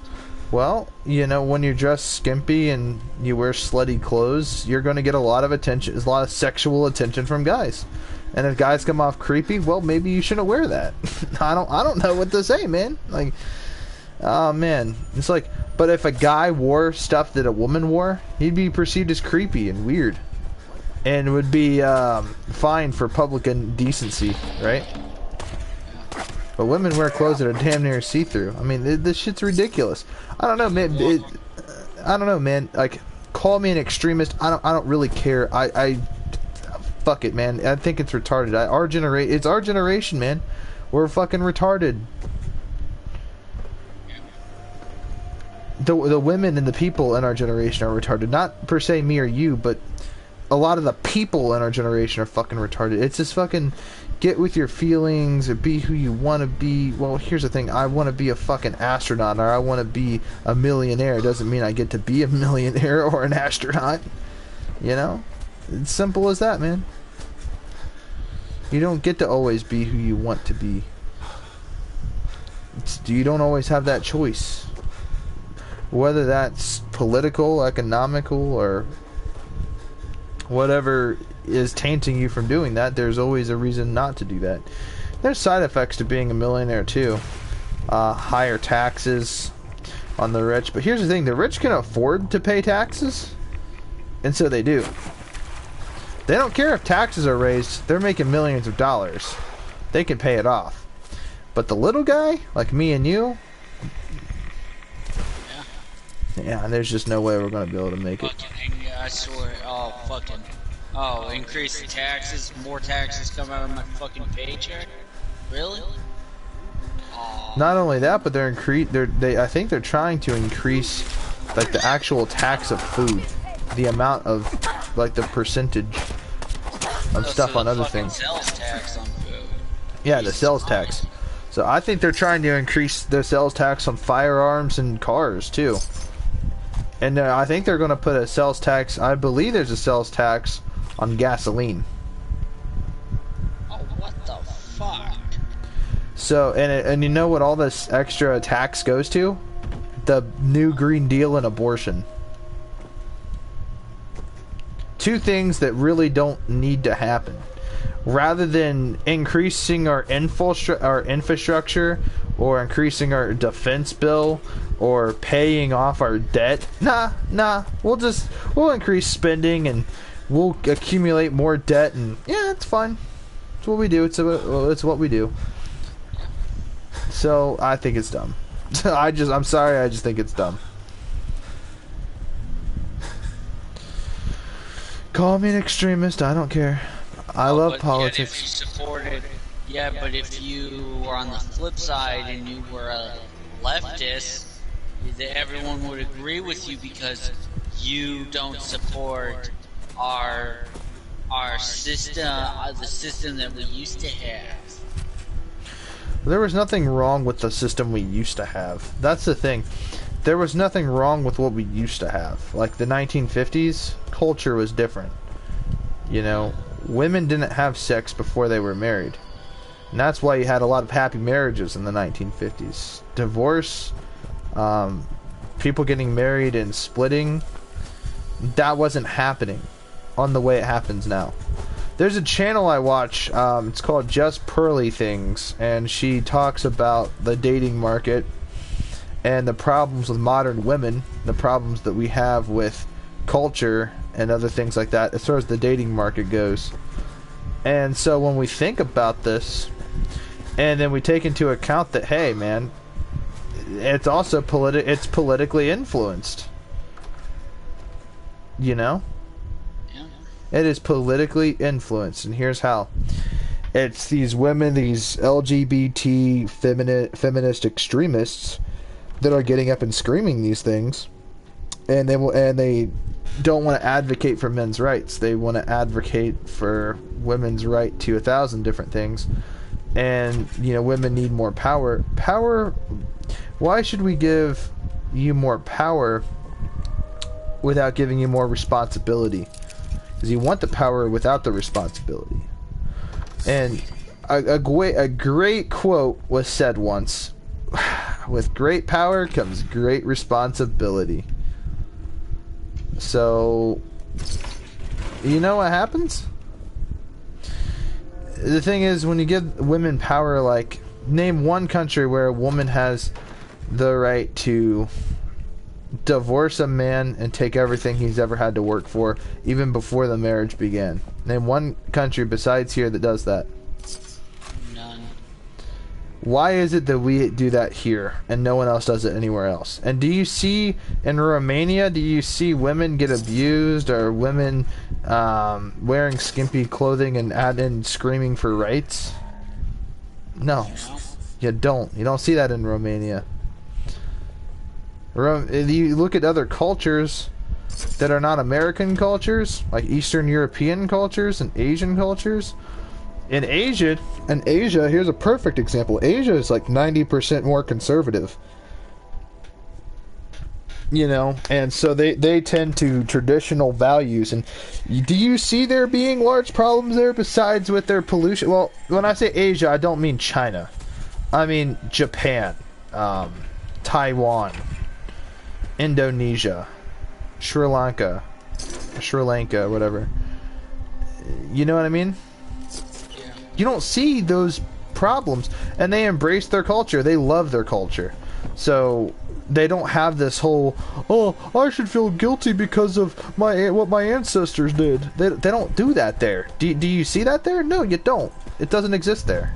Well, you know, when you're dressed skimpy and you wear slutty clothes, you're going to get a lot of attention, a lot of sexual attention from guys. And if guys come off creepy, well, maybe you shouldn't wear that. I don't know what to say, man. Like, oh man, it's like, but if a guy wore stuff that a woman wore, he'd be perceived as creepy and weird, and would be fined for public indecency, right? But women wear clothes that are damn near see-through. I mean, this shit's ridiculous. I don't know, man. I don't know, man. Like, call me an extremist. I don't really care. Fuck it, man. I think it's retarded. It's our generation, man. We're fucking retarded. The women and the people in our generation are retarded. Not per se me or you, but a lot of the people in our generation are fucking retarded. It's just fucking get with your feelings or be who you want to be. Well, here's the thing. I want to be a fucking astronaut or I want to be a millionaire. It doesn't mean I get to be a millionaire or an astronaut. You know? It's simple as that, man. You don't get to always be who you want to be. You don't always have that choice. Whether that's political, economical, or whatever is tainting you from doing that, there's always a reason not to do that. There's side effects to being a millionaire too. Higher taxes on the rich. But here's the thing, the rich can afford to pay taxes, and so they do. They don't care if taxes are raised. They're making millions of dollars. They can pay it off. But the little guy, like me and you, yeah, there's just no way we're going to be able to make it. I swear, increase the taxes, more taxes come out of my fucking paycheck? Really? Not only that, but I think they're trying to increase, like, the actual tax of food. The amount of, like, the percentage of stuff on other things. Sales tax on food. Yeah, the sales tax. So I think they're trying to increase the sales tax on firearms and cars, too. And I think they're going to put a sales tax, I believe there's a sales tax on gasoline. Oh, what the fuck? So, and you know what all this extra tax goes to? The new Green Deal and abortion. Two things that really don't need to happen. Rather than increasing our infrastructure or increasing our defense bill or paying off our debt, we'll increase spending and we'll accumulate more debt, and yeah, it's fine. It's what we do. It's what we do. So I think it's dumb. I'm sorry, I just think it's dumb. Call me an extremist, I don't care. I love politics. If you supported, but if you were on the flip side and you were a leftist, everyone would agree with you because you don't support our system, the system that we used to have. There was nothing wrong with the system we used to have. That's the thing. There was nothing wrong with what we used to have. Like the 1950s, culture was different. You know, women didn't have sex before they were married. And that's why you had a lot of happy marriages in the 1950s. Divorce, people getting married and splitting, that wasn't happening on the way it happens now. There's a channel I watch, it's called Just Pearly Things, and she talks about the dating market and the problems with modern women, the problems that we have with culture and other things like that as far as the dating market goes. And so when we think about this, and then we take into account that, hey man, it's also it's politically influenced. You know? Yeah. It is politically influenced, and here's how. It's these women, these LGBT feminist extremists that are getting up and screaming these things, and they don't want to advocate for men's rights. They want to advocate for women's right to 1,000 different things. And, you know, women need more power. Why should we give you more power without giving you more responsibility? Because you want the power without the responsibility. And a great quote was said once. With great power comes great responsibility. So, you know what happens? The thing is, when you give women power, like, name one country where a woman has the right to divorce a man and take everything he's ever had to work for, even before the marriage began. Name one country besides here that does that. None. Why is it that we do that here and no one else does it anywhere else? And do you see in Romania, do you see women get abused or women wearing skimpy clothing and screaming for rights? No. You don't. You don't see that in Romania. You look at other cultures that are not American cultures, like Eastern European cultures and Asian cultures. In Asia, here's a perfect example. Asia is like 90% more conservative. You know, and so they tend to traditional values. And do you see there being large problems there besides with their pollution? Well, when I say Asia, I don't mean China. I mean Japan, Taiwan, Indonesia, Sri Lanka, whatever. You know what I mean? Yeah. You don't see those problems, and they embrace their culture. They love their culture. So they don't have this whole, oh, I should feel guilty because of what my ancestors did. They don't do that there. Do you see that there? No, you don't. It doesn't exist there.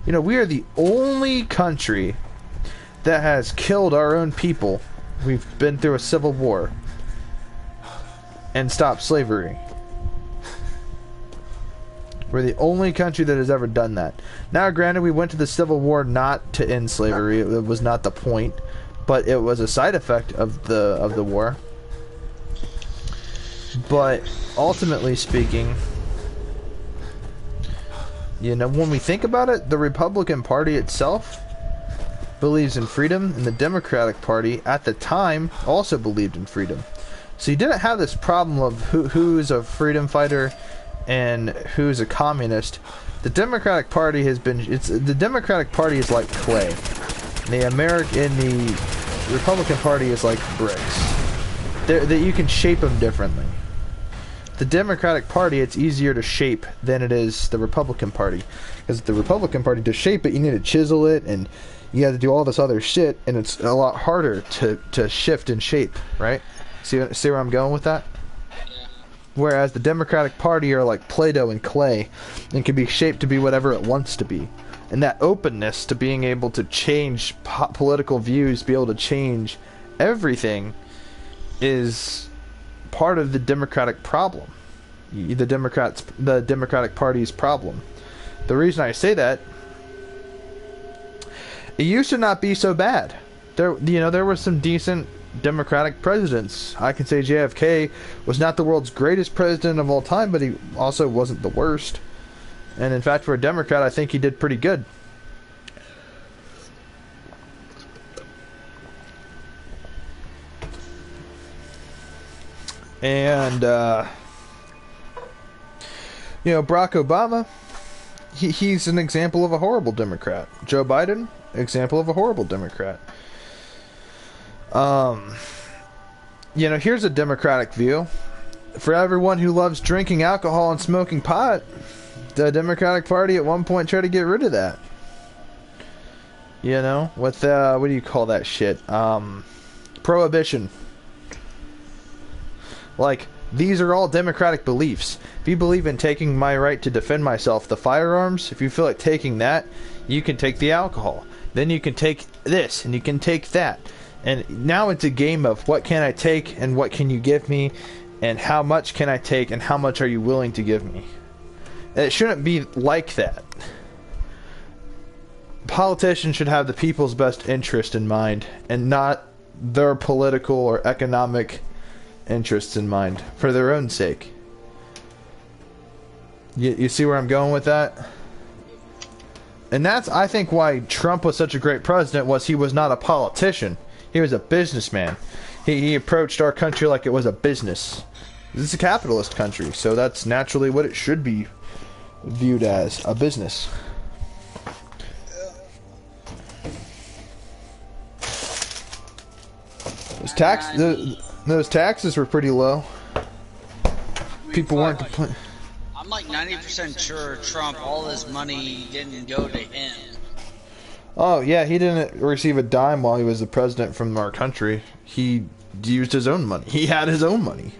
You know, we are the only country that has killed our own people. We've been through a civil war and stopped slavery. We're the only country that has ever done that. Now, granted, we went to the Civil War not to end slavery. It was not the point, but it was a side effect of the war. But ultimately speaking, you know, when we think about it, the Republican Party itself believes in freedom, and the Democratic Party at the time also believed in freedom. So you didn't have this problem of who's a freedom fighter and who's a communist. The Democratic Party has been, the Democratic Party is like clay. The Republican Party is like bricks. That you can shape them differently. The Democratic Party, it's easier to shape than it is the Republican Party, because the Republican Party, to shape it, you need to chisel it, and you have to do all this other shit, and it's a lot harder to shift and shape, right? See where I'm going with that? Whereas the Democratic Party are like Play-Doh and clay and can be shaped to be whatever it wants to be. And that openness to being able to change political views, be able to change everything, is part of the Democratic problem. The Democratic Party's problem. The reason I say that, it used to not be so bad. There were some decent Democratic presidents. I can say JFK was not the world's greatest president of all time, but he also wasn't the worst. And in fact, for a Democrat, I think he did pretty good. And Barack Obama, he's an example of a horrible Democrat. Joe Biden, example of a horrible Democrat. Here's a Democratic view. For everyone who loves drinking alcohol and smoking pot, the Democratic Party at one point tried to get rid of that. With, what do you call that shit? Prohibition. Like, these are all democratic beliefs. If you believe in taking my right to defend myself, the firearms, if you feel like taking that, you can take the alcohol. Then you can take this, and you can take that. And now it's a game of what can I take, and what can you give me, and how much can I take, and how much are you willing to give me. It shouldn't be like that. Politicians should have the people's best interest in mind, and not their political or economic interests in mind, for their own sake. You see where I'm going with that? And that's, I think, why Trump was such a great president, was he was not a politician. He was a businessman. He approached our country like it was a business. This is a capitalist country, so that's naturally what it should be viewed as a business. Those taxes were pretty low. People weren't complaining. I'm like 90% sure Trump, all his money didn't go to him. Oh yeah, he didn't receive a dime while he was the president from our country. He used his own money. He had his own money.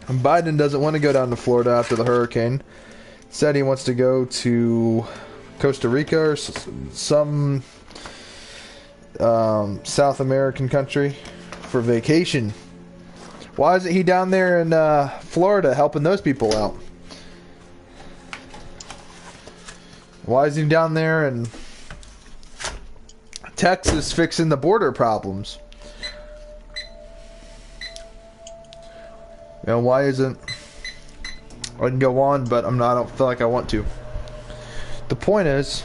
And Biden doesn't want to go down to Florida after the hurricane. Said he wants to go to Costa Rica or some South American country for vacation. Why isn't he down there in Florida helping those people out? Why is he down there in Texas fixing the border problems? You know, why isn't... I can go on, but I don't feel like I want to. The point is,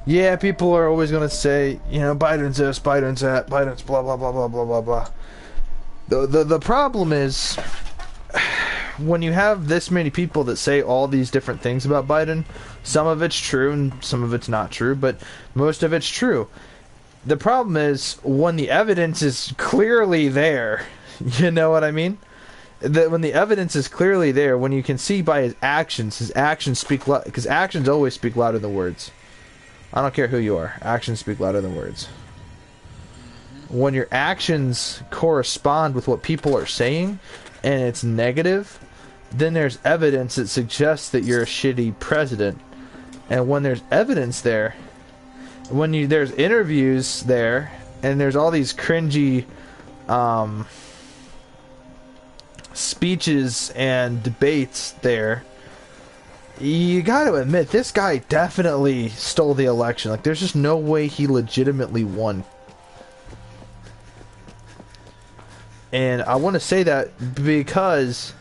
yeah, people are always going to say, you know, Biden's this, Biden's that, Biden's blah, blah, blah, blah, blah, blah, blah. The problem is, when you have this many people that say all these different things about Biden, some of it's true and some of it's not true, but most of it's true. The problem is, when the evidence is clearly there, you know what I mean? That when the evidence is clearly there, when you can see by his actions speak loud, because actions always speak louder than words. I don't care who you are, actions speak louder than words. When your actions correspond with what people are saying, and it's negative, then there's evidence that suggests that you're a shitty president. And when there's evidence there, when there's interviews there, and there's all these cringy speeches and debates there, you gotta admit, this guy definitely stole the election. Like, there's just no way he legitimately won. And I want to say that because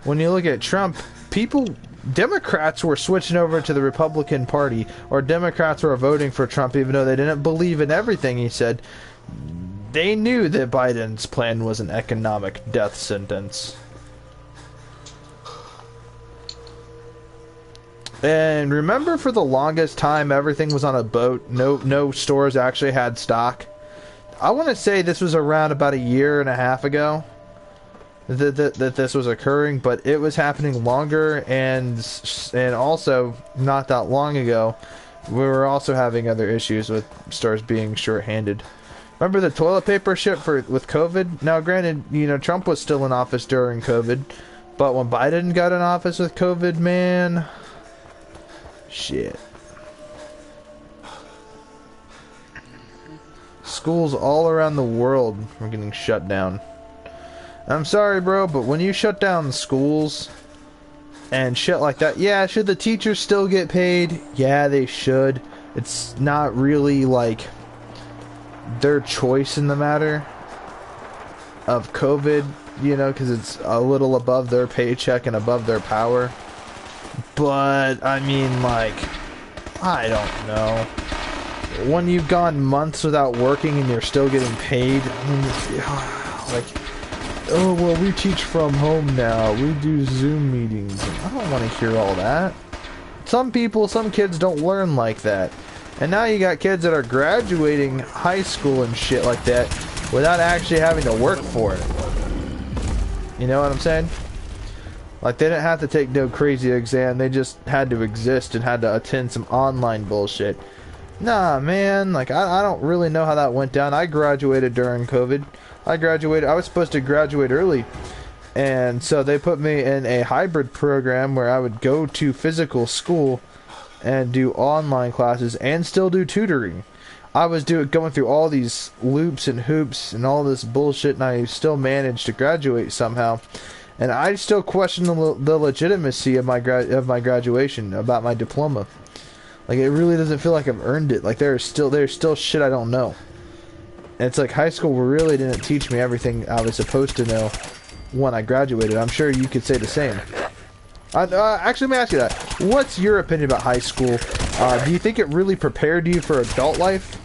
when you look at Trump, Democrats were switching over to the Republican Party, or Democrats were voting for Trump even though they didn't believe in everything he said. They knew that Biden's plan was an economic death sentence. And remember, for the longest time, everything was on a boat. No stores actually had stock. I want to say this was around about a year and a half ago that this was occurring, but it was happening longer, and also not that long ago, we were also having other issues with stores being short-handed. Remember the toilet paper shit with COVID? Now, granted, you know, Trump was still in office during COVID, but when Biden got in office with COVID, man, shit. Schools all around the world were getting shut down. I'm sorry, bro, but when you shut down schools and shit like that, yeah, should the teachers still get paid? Yeah, they should. It's not really, like, their choice in the matter of COVID, you know, because it's a little above their paycheck and above their power. But, I mean, like, I don't know. When you've gone months without working and you're still getting paid, I mean, like, oh, well, we teach from home now. We do Zoom meetings. I don't want to hear all that. Some kids don't learn like that. And now you got kids that are graduating high school and shit like that without actually having to work for it. You know what I'm saying? Like, they didn't have to take no crazy exam. They just had to exist and had to attend some online bullshit. Nah, man. Like, I don't really know how that went down. I graduated during COVID. I was supposed to graduate early. And so they put me in a hybrid program where I would go to physical school and do online classes and still do tutoring. I was going through all these loops and hoops and all this bullshit, and I still managed to graduate somehow. And I still question the legitimacy of my graduation, about my diploma. Like, it really doesn't feel like I've earned it. Like, there's still shit I don't know. And it's like high school really didn't teach me everything I was supposed to know when I graduated. I'm sure you could say the same. Actually, let me ask you that. What's your opinion about high school? Do you think it really prepared you for adult life?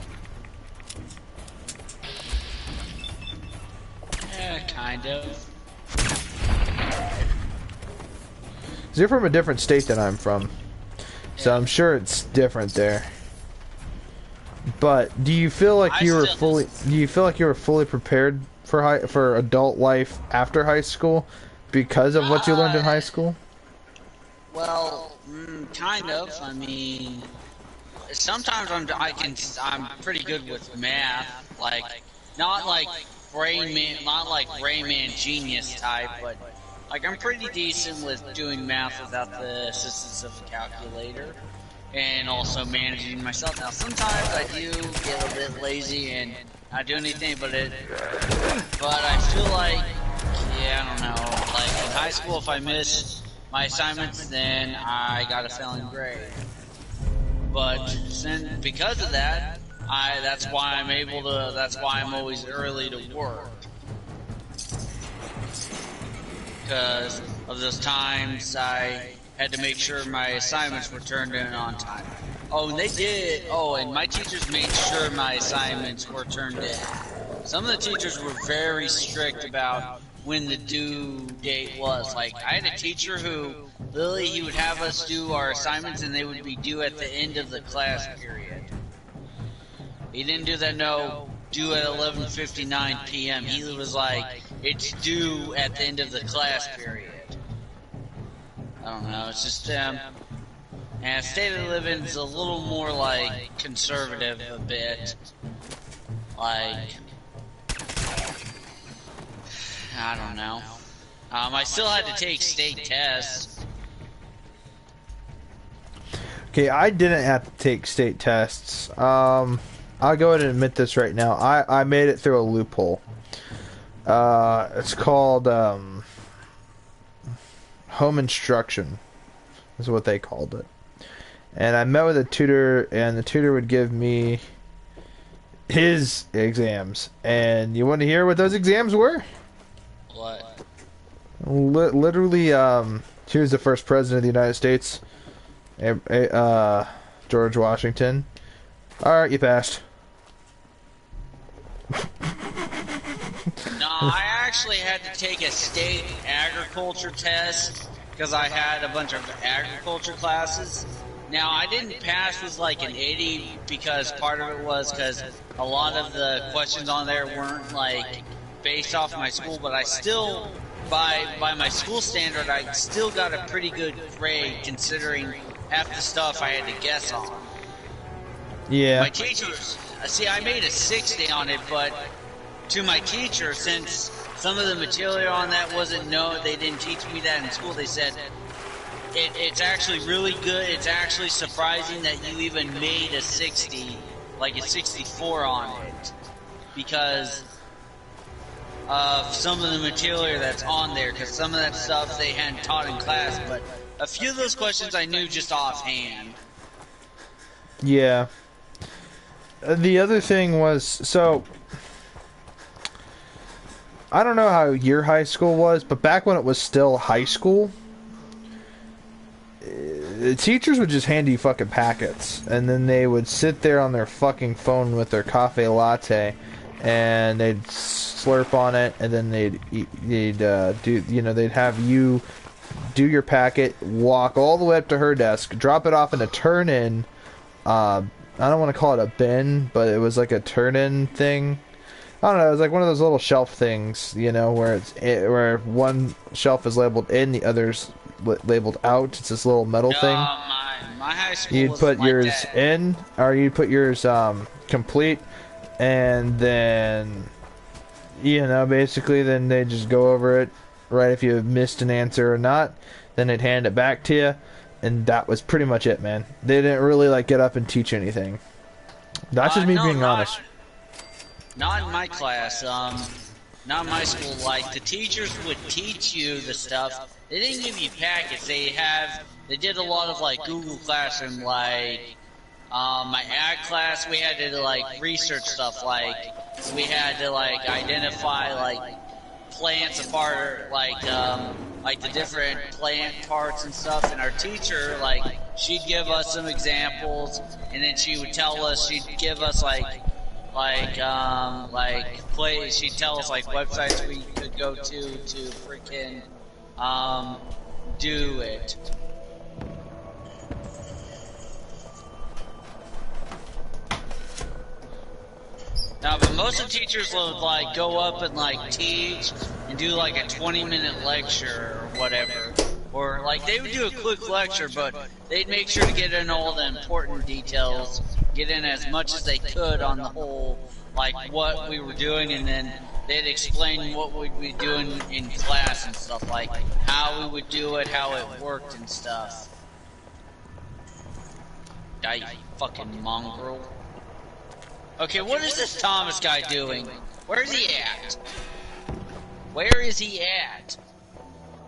kind of. So you're from a different state than I'm from, so I'm sure it's different there. But do you feel like you were fully? Do you feel like you were fully prepared for adult life after high school because of what you learned in high school? Well, kind of. I mean, sometimes I'm pretty good with math. Like, not like Rayman genius type, but like I'm pretty decent with doing math without the assistance of a calculator. And also managing myself. Now, sometimes I do get a bit lazy and not do anything but I feel like, yeah, I don't know, like in high school, if I miss my assignments, then I got a failing grade. But because of that, that's why I'm always early to work. Because of those times I had to make sure my assignments were turned in on time. Oh, and they did. Oh, and my teachers made sure my assignments were turned in. Some of the teachers were very strict about when the due date was. Like, I had a teacher who, literally, he would have us do our assignments and they would be due at the end of the class period. He didn't do that, no, due at 11:59 p.m. He was like, it's due at the end of the class period. I don't know, it's just, and state of living is a little more, like, conservative a bit. Like, I don't know. I still had to take state tests. Okay, I didn't have to take state tests. I'll go ahead and admit this right now. I made it through a loophole. It's called, home instruction is what they called it. And I met with a tutor, and the tutor would give me his exams. And you want to hear what those exams were? What? Literally, he was the first president of the United States, George Washington. Alright, you passed. No, I actually had to take a state agriculture test because I had a bunch of agriculture classes. Now, I didn't pass with like an 80 because part of it was because a lot of the questions on there weren't like based off my school, but I still, by my school standard, I still got a pretty good grade considering half the stuff I had to guess on. Yeah. My teachers, see, I made a 60 on it, but to my teacher, since some of the material on that wasn't known, they didn't teach me that in school, they said, it's actually really good, it's actually surprising that you even made a 60, like a 64 on it, because of some of the material that's on there, because some of that stuff they hadn't taught in class, but a few of those questions I knew just offhand. Yeah. The other thing was, so I don't know how your high school was, but back when it was still high school, the teachers would just hand you fucking packets, and then they would sit there on their fucking phone with their cafe latte, and they'd slurp on it, and then they'd have you do your packet, walk all the way up to her desk, drop it off in a turn-in, I don't want to call it a bin, but it was like a turn-in thing. I don't know, it was like one of those little shelf things, you know, where one shelf is labeled in, the other's labeled out. It's this little metal thing. My high school you'd put like yours that. in, or you'd put yours complete, and then, you know, basically then they just go over it, right, if you missed an answer or not, then they'd hand it back to you, and that was pretty much it, man. They didn't really, like, get up and teach anything. That's just me being honest. Not in my class, not in my school. Like, the teachers would teach you the stuff. They didn't give you packets. They did a lot of, like, Google Classroom, like, my ag class, we had to, like, research stuff. Like, we had to, like, identify, like, plants apart, like the different plant parts and stuff, and our teacher, like, she'd give us some examples, and then she would tell us, she'd give us, she'd tell us, like, websites we could go to freaking do it. Now, but most of the teachers would like go up and like teach and do like a 20-minute lecture or whatever, or like they would do a quick lecture, but they'd make sure to get in all the important details, get in as much as they could on the whole, like what we were doing, and then they'd explain what we'd be doing in class and stuff, like how we would do it, how it worked and stuff. Die, you fucking mongrel. Okay, what is this Thomas guy doing? Where is he at? Where is he at?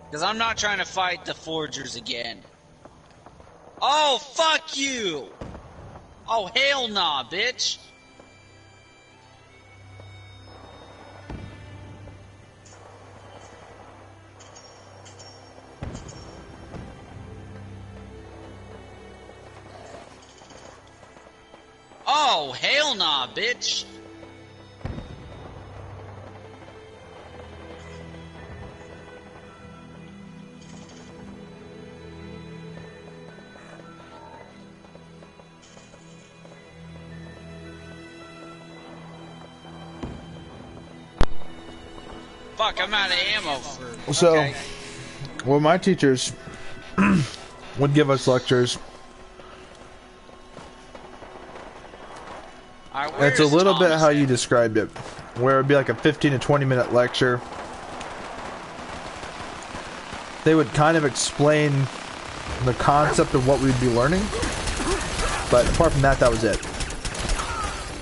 Because I'm not trying to fight the Forgers again. Oh, fuck you! Oh, hell nah, bitch! Oh, hell nah, bitch! Fuck, I'm out of ammo for... So, okay. well, my teachers would give us lectures. Alright, It's a where's little bit Thomas how at? you described it, where it'd be like a 15 to 20 minute lecture. They would kind of explain the concept of what we'd be learning, but apart from that, that was it.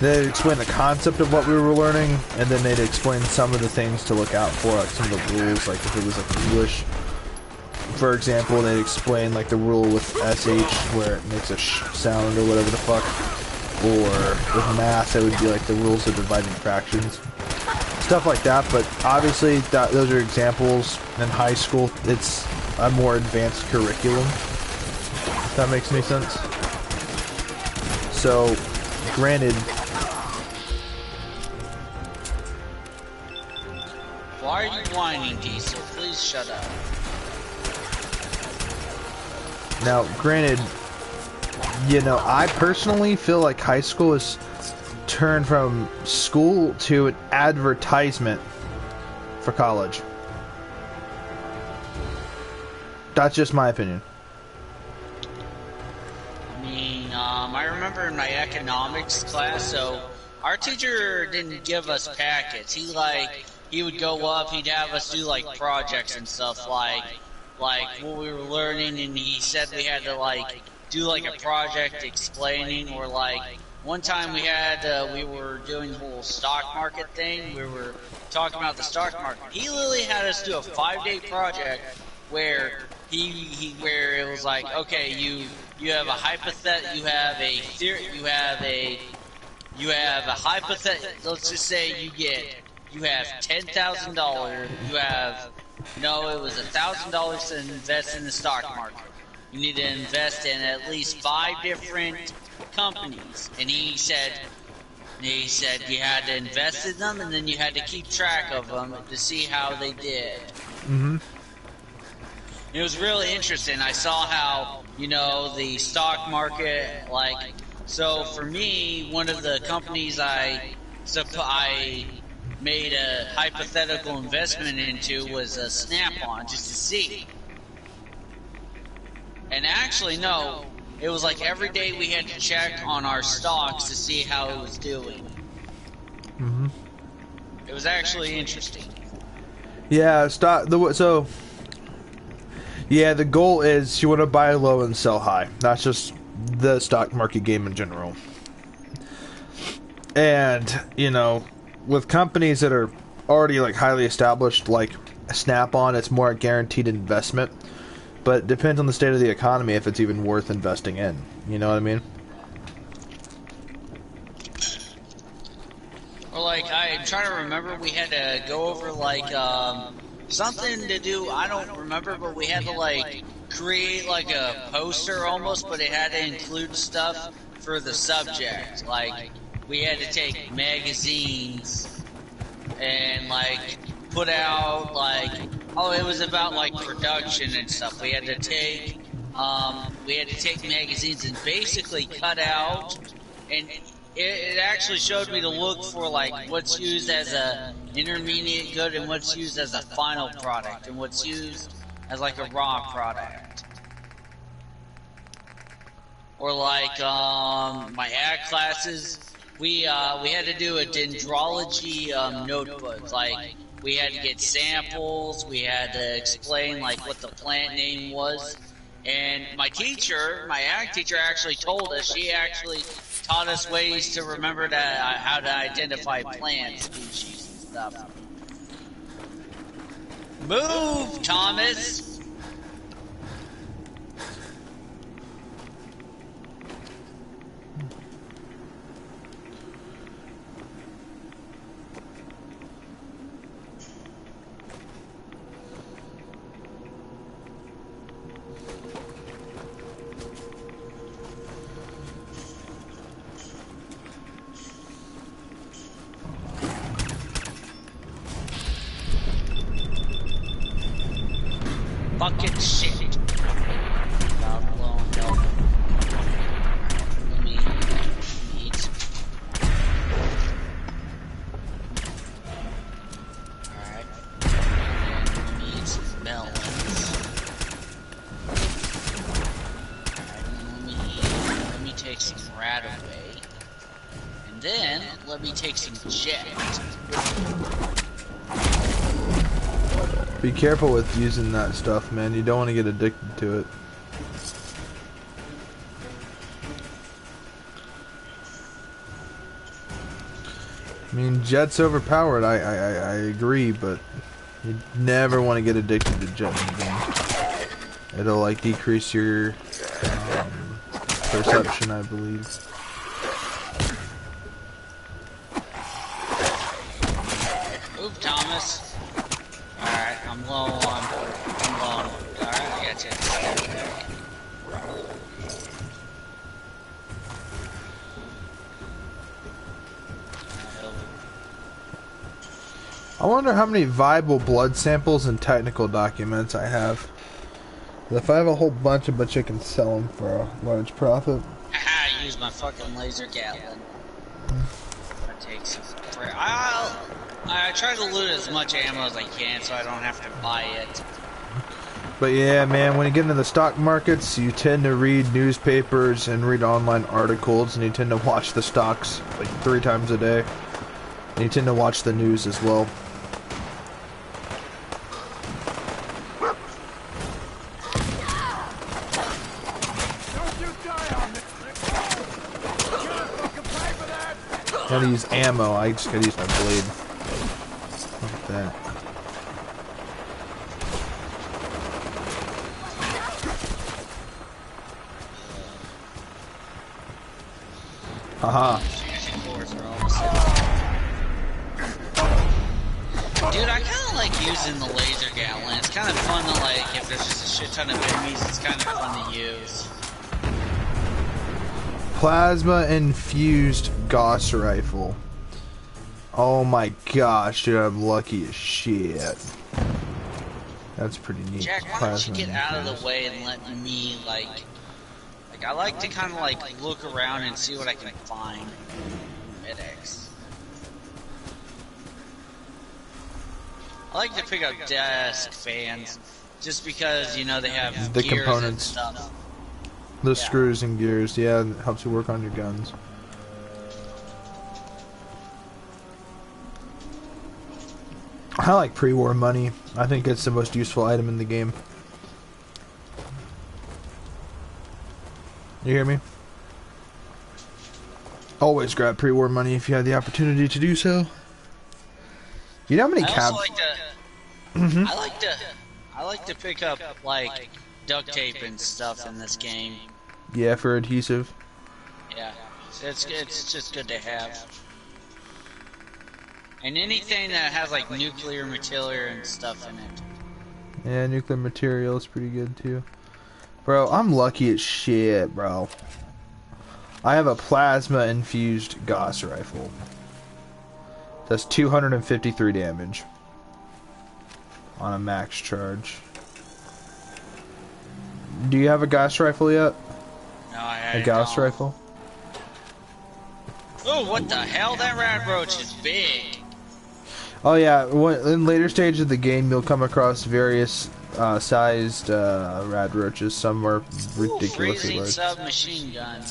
They'd explain the concept of what we were learning, and then they'd explain some of the things to look out for, like some of the rules, like if it was like English, for example, they'd explain like the rule with SH where it makes a sh sound or whatever the fuck. Or with math, it would be like the rules of dividing fractions, stuff like that. But obviously, those are examples. In high school, it's a more advanced curriculum. If that makes any sense. So, granted, Why are you whining, Diesel? Please shut up. now, granted, you know, I personally feel like high school is turned from school to an advertisement for college. That's just my opinion. I mean, I remember in my economics class, so our teacher didn't give us packets. He would go up, he'd have us do like projects and stuff, like what we were learning, and he said we had to like do like a project explaining, or like one time we were doing the whole stock market thing. We were talking about the stock market. He literally had us do a 5-day project where where it was like, okay, you have a hypothetical, you have a theory, you have a hypothetical. Let's just say you have $10,000. It was $1,000 to invest in the stock market. You need to invest in at least 5 different companies. And he said you had to invest in them, and then you had to keep track of them to see how they did. Mm-hmm. It was really interesting. I saw how, the stock market, so for me, one of the companies I made a hypothetical investment into was a Snap-on, just to see. And actually, no, it was like every day we had to check on our stocks to see how it was doing. Mm-hmm. It was actually interesting. Yeah, the goal is you want to buy low and sell high. That's just the stock market game in general. And, with companies that are already like highly established, like Snap-on, it's more a guaranteed investment. But it depends on the state of the economy if it's even worth investing in. You know what I mean? Or I'm trying to remember, we had to go over something to do, I don't remember, but we had to create a poster almost, but it had to include stuff for the subject. We had to take magazines and put out like, oh, it was about like production and stuff. We had to take magazines and basically cut out, and it actually showed me to look for like what's used as a intermediate good and what's used as a final product and what's used as like a raw product. Or like my ag classes, we had to do a dendrology notebook. Like we had to get samples, we had to explain like what the plant name was. And my teacher, my ag teacher, actually told us. She actually taught us ways to remember how to identify plant species and stuff. Move, Thomas! Fucking shit. Stop blowing up. Let me eat some. Alright. Let me eat some melons. Alright, let me take some rat away. And then let me take some jet. Be careful with using that stuff, man. You don't want to get addicted to it. I mean, jet's overpowered. I agree, but you never want to get addicted to jet. It'll like decrease your perception, I believe. Move, Thomas. Alright, I'm low on. Alright, I got you. I wonder how many viable blood samples and technical documents I have. If I have a whole bunch, I bet you can sell them for a large profit. Haha, I use my fucking laser Gatling. That takes forever. I try to loot as much ammo as I can so I don't have to buy it. But yeah, man, when you get into the stock markets, you tend to read newspapers and read online articles, and you tend to watch the stocks like 3 times a day. And you tend to watch the news as well. Gotta use ammo, I just gotta use my blade. Look at that. Haha. Dude, I kinda like using the laser Gatling. It's kinda fun to like, if there's just a shit ton of enemies, it's kinda fun to use. Plasma infused Gauss rifle. Oh my gosh, dude, I'm lucky as shit. That's pretty neat. Jack, why don't you get out of the way and let me like I like to kind of like look around and see what I can find. Medics. I like to pick up desk fans just because, you know, they have the gears components. and stuff. The screws and gears, yeah, it helps you work on your guns. I like pre-war money. I think it's the most useful item in the game. You hear me? Always grab pre-war money if you have the opportunity to do so. You know how many cabs? I like to pick up like duct tape and stuff in this game. Yeah, for adhesive. Yeah, it's just good to have. And anything that has like nuclear material and stuff in it. Yeah, nuclear material is pretty good too. Bro, I'm lucky as shit, bro. I have a plasma infused Gauss rifle. That's 253 damage. on a max charge. Do you have a Gauss rifle yet? No, I A Gauss rifle? Oh, what the hell? That radroach is big. Oh yeah, in later stages of the game you'll come across various sized radroaches. Some are ridiculously Freezing large. submachine gun.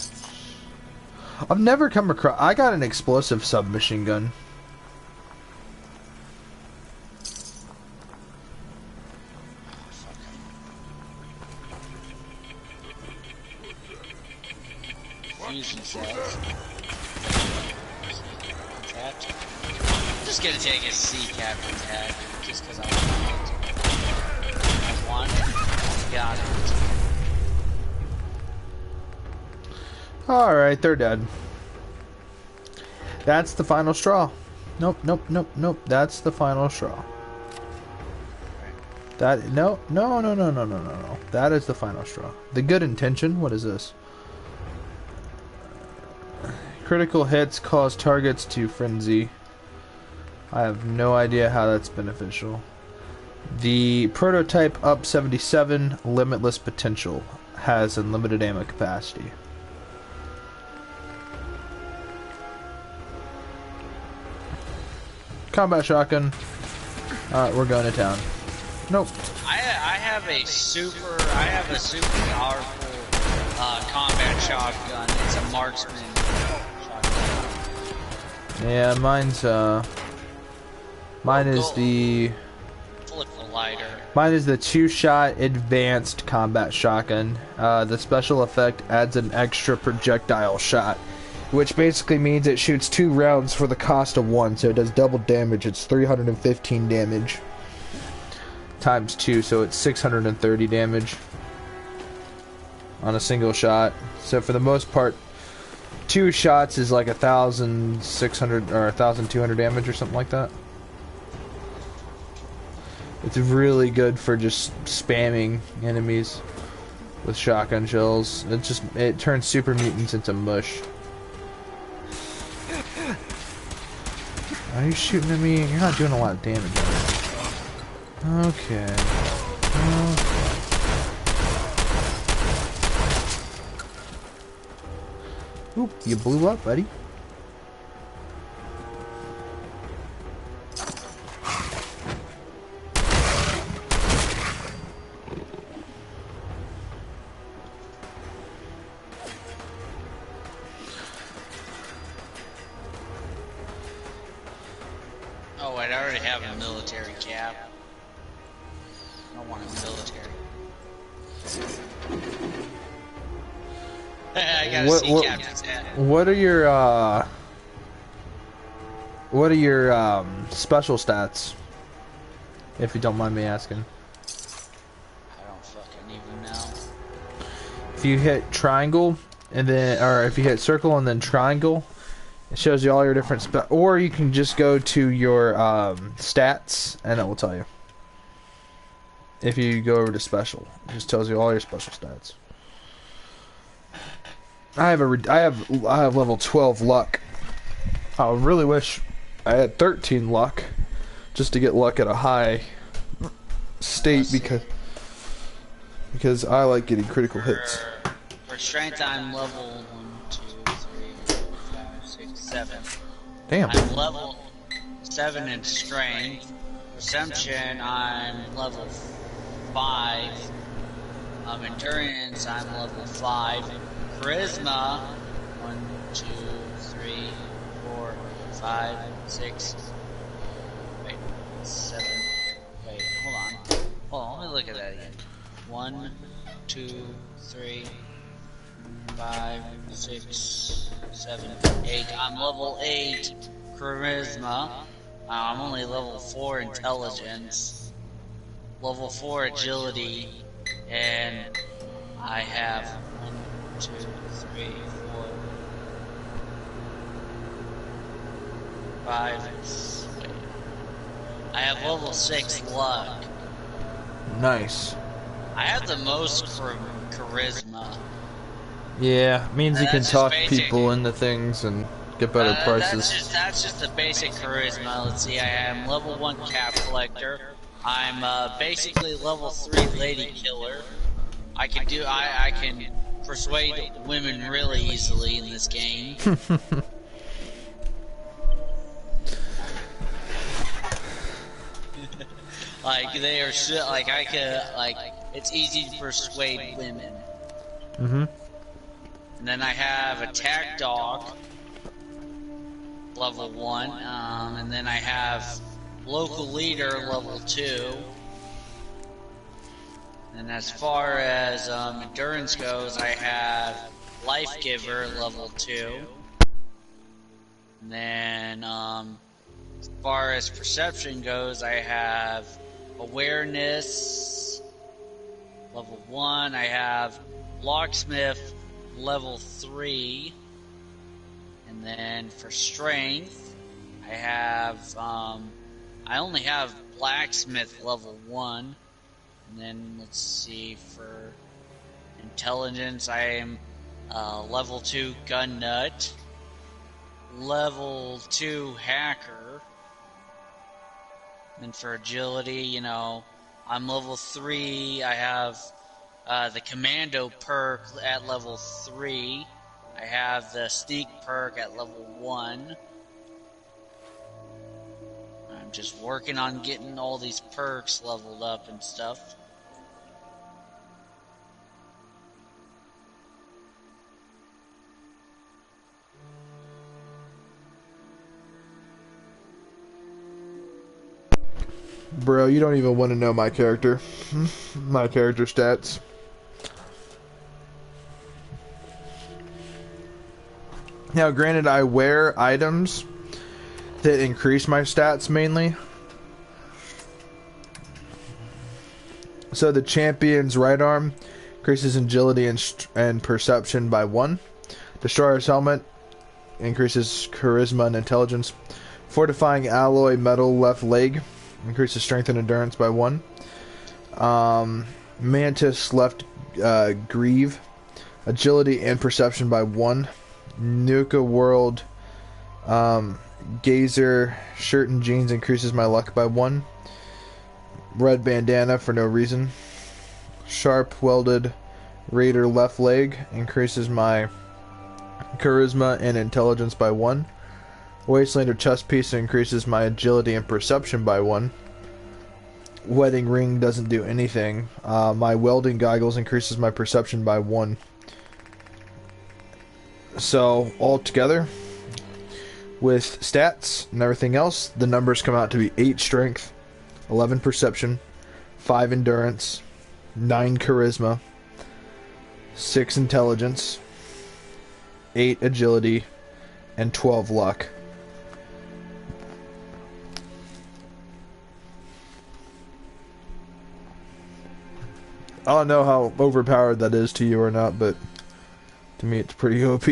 I've never come across... I got an explosive submachine gun. Fusion cells. I'm just gonna take a sea captain's hat, just because I want it. Got it. Alright, they're dead. That's the final straw. Nope, nope, nope, nope. That's the final straw. That... No. That is the final straw. The good intention? What is this? Critical hits cause targets to frenzy. I have no idea how that's beneficial. The prototype up 77 limitless potential has unlimited ammo capacity. Combat shotgun. Alright, we're going to town. Nope. I have a super powerful combat shotgun. It's a marksman shotgun. Yeah, mine is the Flip the lighter. Mine is the 2-shot advanced combat shotgun. The special effect adds an extra projectile shot, which basically means it shoots 2 rounds for the cost of 1, so it does double damage. It's 315 damage times 2, so it's 630 damage on a single shot. So for the most part, 2 shots is like 1,600 or 1,200 damage or something like that. It's really good for just spamming enemies with shotgun shells. It turns super mutants into mush. Are you shooting at me? You're not doing a lot of damage. Okay. Oop, you blew up, buddy. Oh wait, I already have a military cap. I don't want a military. I got a sea captain's hat. What are your special stats? If you don't mind me asking. I don't fucking even know. If you hit triangle and then, or if you hit circle and then triangle, it shows you all your different or you can just go to your stats and it will tell you. If you go over to special, it just tells you all your special stats. I have level 12 luck. I really wish I had 13 luck just to get luck at a high state because I like getting critical hits. For strength, I'm level 1, 2, 3, 4, 5, 6, 7. Damn. I'm level 7 in strength. Perception, I'm level 5. Endurance, I'm level 5. Charisma, 1, 2, 3, 4, 5, 6. Wait, 7. Wait, hold on. Hold on, let me look at that again. 1, 2, 3, 5, 6, 7, 8. I'm level 8 charisma. I'm only level 4 intelligence, level 4 agility, and I have 1, 2, 3, 4, 5. I have level 6 luck. Nice. I have the most charisma. Yeah, means you can That's just talk basic. people into things and get better prices. That's just the basic charisma. Let's see, I am level 1 cap collector. I'm basically level 3 lady killer. I can persuade women really easily in this game. Like they are like I could like it's easy to persuade women. Mm-hmm. And then I have attack dog, level 1, and then I have local leader, level 2. And as far as endurance goes, I have life giver, level 2. And then as far as perception goes, I have awareness, level 1. I have locksmith, level 3. And then for strength, I have, I only have blacksmith level 1. And then let's see, for intelligence, I am level 2 gun nut, level 2 hacker. And for agility, you know, I'm level 3. I have the commando perk at level 3. I have the sneak perk at level 1. I'm just working on getting all these perks leveled up and stuff. Bro, you don't even want to know my character. My character stats. Now, granted, I wear items that increase my stats mainly. So the champion's right arm increases agility and perception by 1. Destroyer's helmet increases charisma and intelligence. Fortifying alloy metal left leg increases strength and endurance by 1. Mantis left greave agility and perception by 1. Nuka world gazer shirt and jeans increases my luck by 1. Red bandana for no reason. Sharp welded raider left leg increases my charisma and intelligence by 1. Wastelander chest piece increases my agility and perception by 1. Wedding ring doesn't do anything. My welding goggles increases my perception by 1. So, altogether, with stats and everything else, the numbers come out to be 8 strength, 11 perception, 5 endurance, 9 charisma, 6 intelligence, 8 agility, and 12 luck. I don't know how overpowered that is to you or not, but to me it's pretty OP.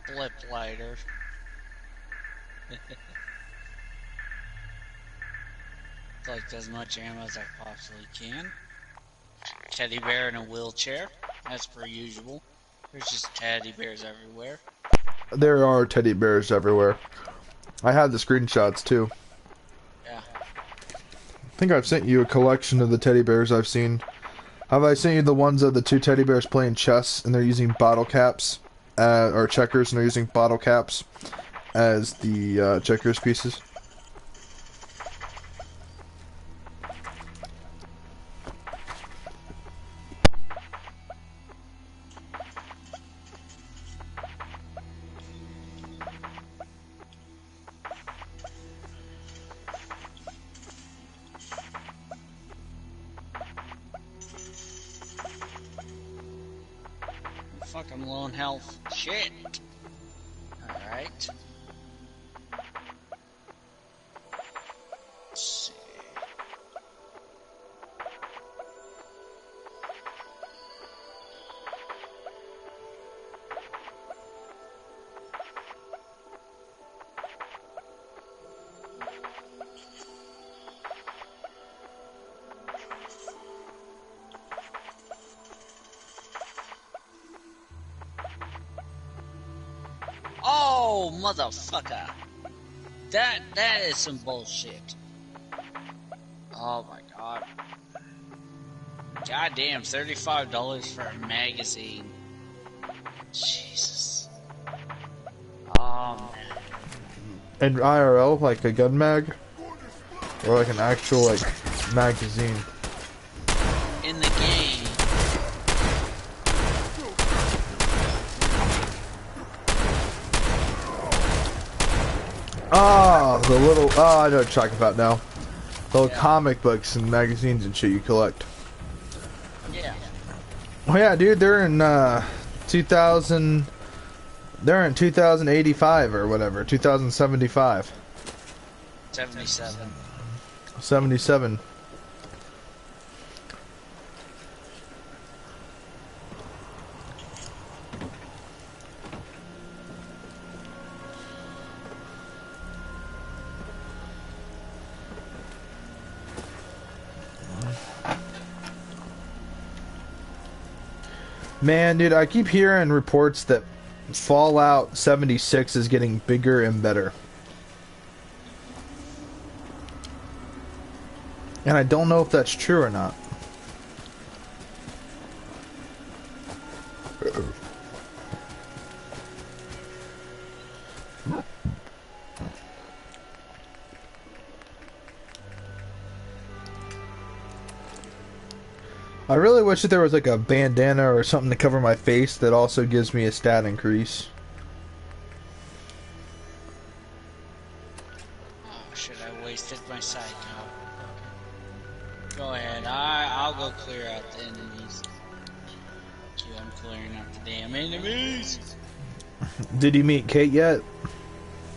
Flip lighter. Collect as much ammo as I possibly can. Teddy bear in a wheelchair, as per usual. There's just teddy bears everywhere. There are teddy bears everywhere. I have the screenshots too. Yeah. I think I've sent you a collection of the teddy bears I've seen. Have I sent you the ones of the 2 teddy bears playing chess and they're using bottle caps, or checkers, and they're using bottle caps as the checkers pieces? Fuck, I'm low on health. Shit. Alright. Let's see. Oh, motherfucker. That is some bullshit. Oh my god. Goddamn, $35 for a magazine. Jesus. Oh man. And IRL, like a gun mag? Or like an actual, like, magazine? In the game. Oh, the little, oh, I know what you're talking about now. The little Yeah. comic books and magazines and shit you collect. Yeah. Oh yeah, dude, they're in, 2000, they're in 2085 or whatever, 2075. 77. 77. Man, dude, I keep hearing reports that Fallout 76 is getting bigger and better. And I don't know if that's true or not. I really wish that there was like a bandana or something to cover my face that also gives me a stat increase. Oh shit, I wasted my side now. Go ahead, I'll go clear out the enemies. Thank you, I'm clearing out the damn enemies. Did you meet Kate yet?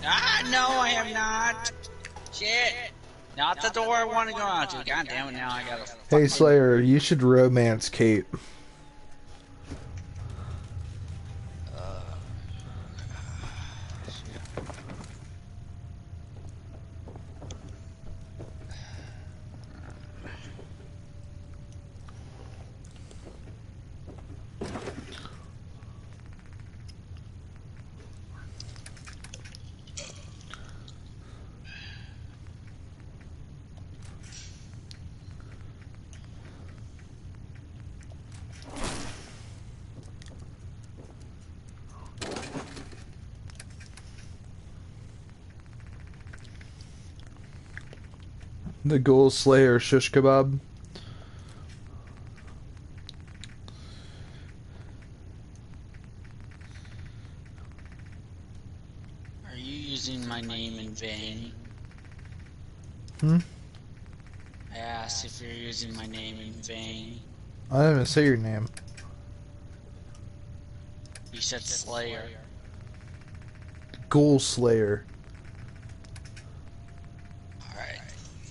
Ah, no, I have not. Shit. Not the door I want to go out to. God damn it, now I gotta... Hey Slayer, you should romance Kate. The Ghoul Slayer shish kebab. Are you using my name in vain? Hmm? I asked if you're using my name in vain. I didn't even say your name. You said Slayer. Ghoul Slayer. Alright.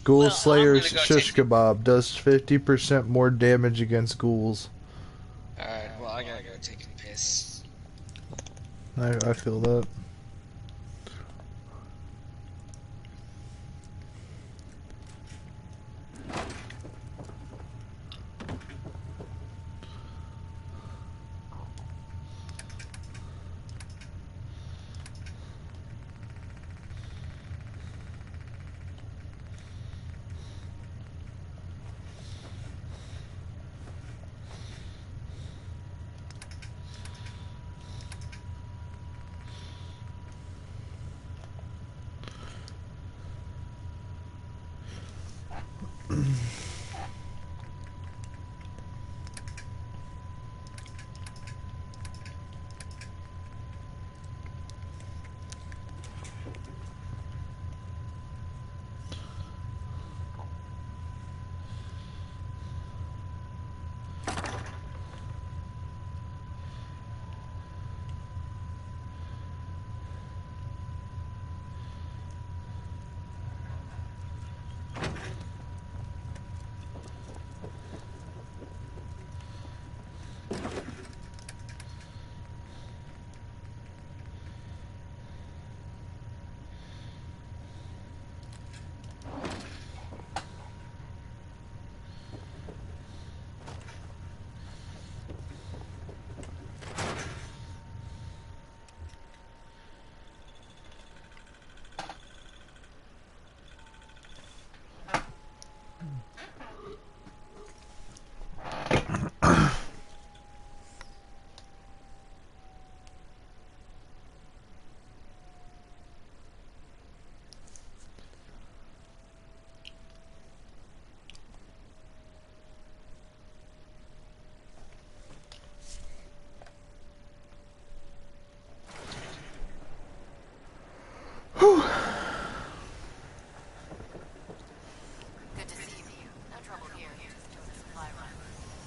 Ghoul Well, I'm Slayer's gonna go shish take- kebab does 50% more damage against ghouls. Alright, well, I gotta go take a piss. I feel that.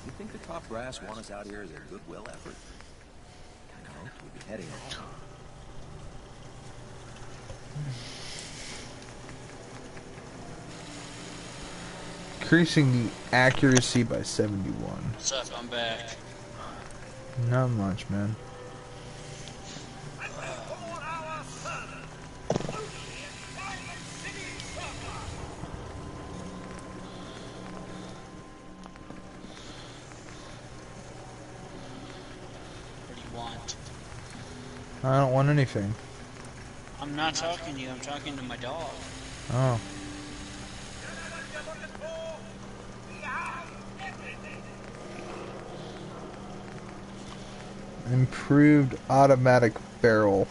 You think the top brass want us out here as a goodwill effort? Kinda hoped we'd be heading home. Increasing the accuracy by 71. What's up? I'm back. Not much, man. What do you want? I don't want anything. I'm not talking to you. I'm talking to my dog. Oh. Improved automatic barrel.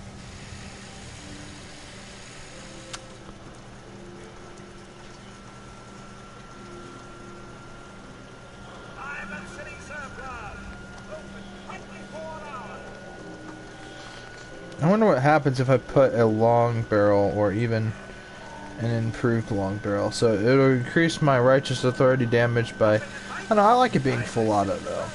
I wonder what happens if I put a long barrel or even an improved long barrel. So it'll increase my righteous authority damage by... I don't know, I like it being full auto though.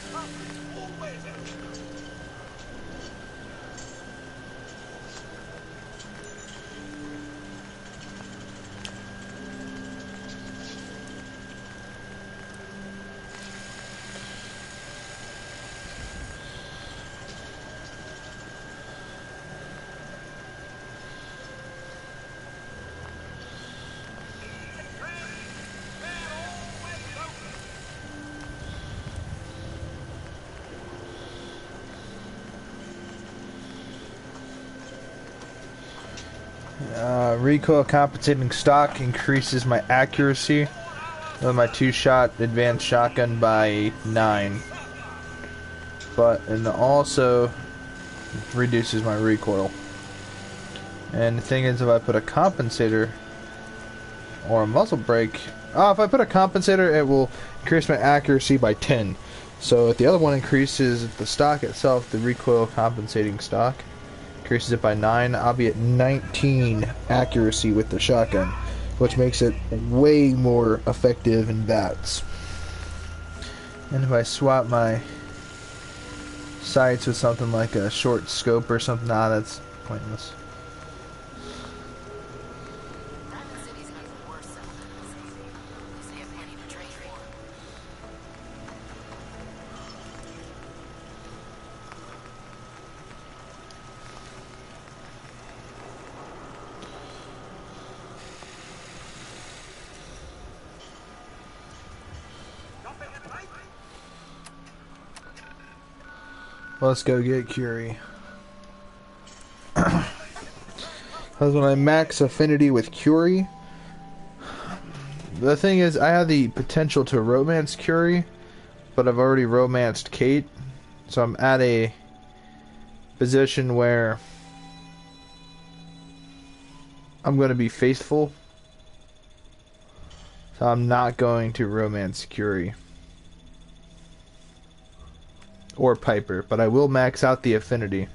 Recoil compensating stock increases my accuracy with my 2-shot advanced shotgun by 9. And also reduces my recoil. And the thing is, if I put a compensator or a muzzle brake, if I put a compensator, it will increase my accuracy by 10. So if the other one increases the stock itself, the recoil compensating stock increases it by 9, I'll be at 19 accuracy with the shotgun, which makes it way more effective in bats. And if I swap my sights with something like a short scope or something, that's pointless. Let's go get Curie. Because when I max affinity with Curie, the thing is, I have the potential to romance Curie, but I've already romanced Kate, so I'm at a position where I'm going to be faithful, so I'm not going to romance Curie. Or Piper, but I will max out the affinity.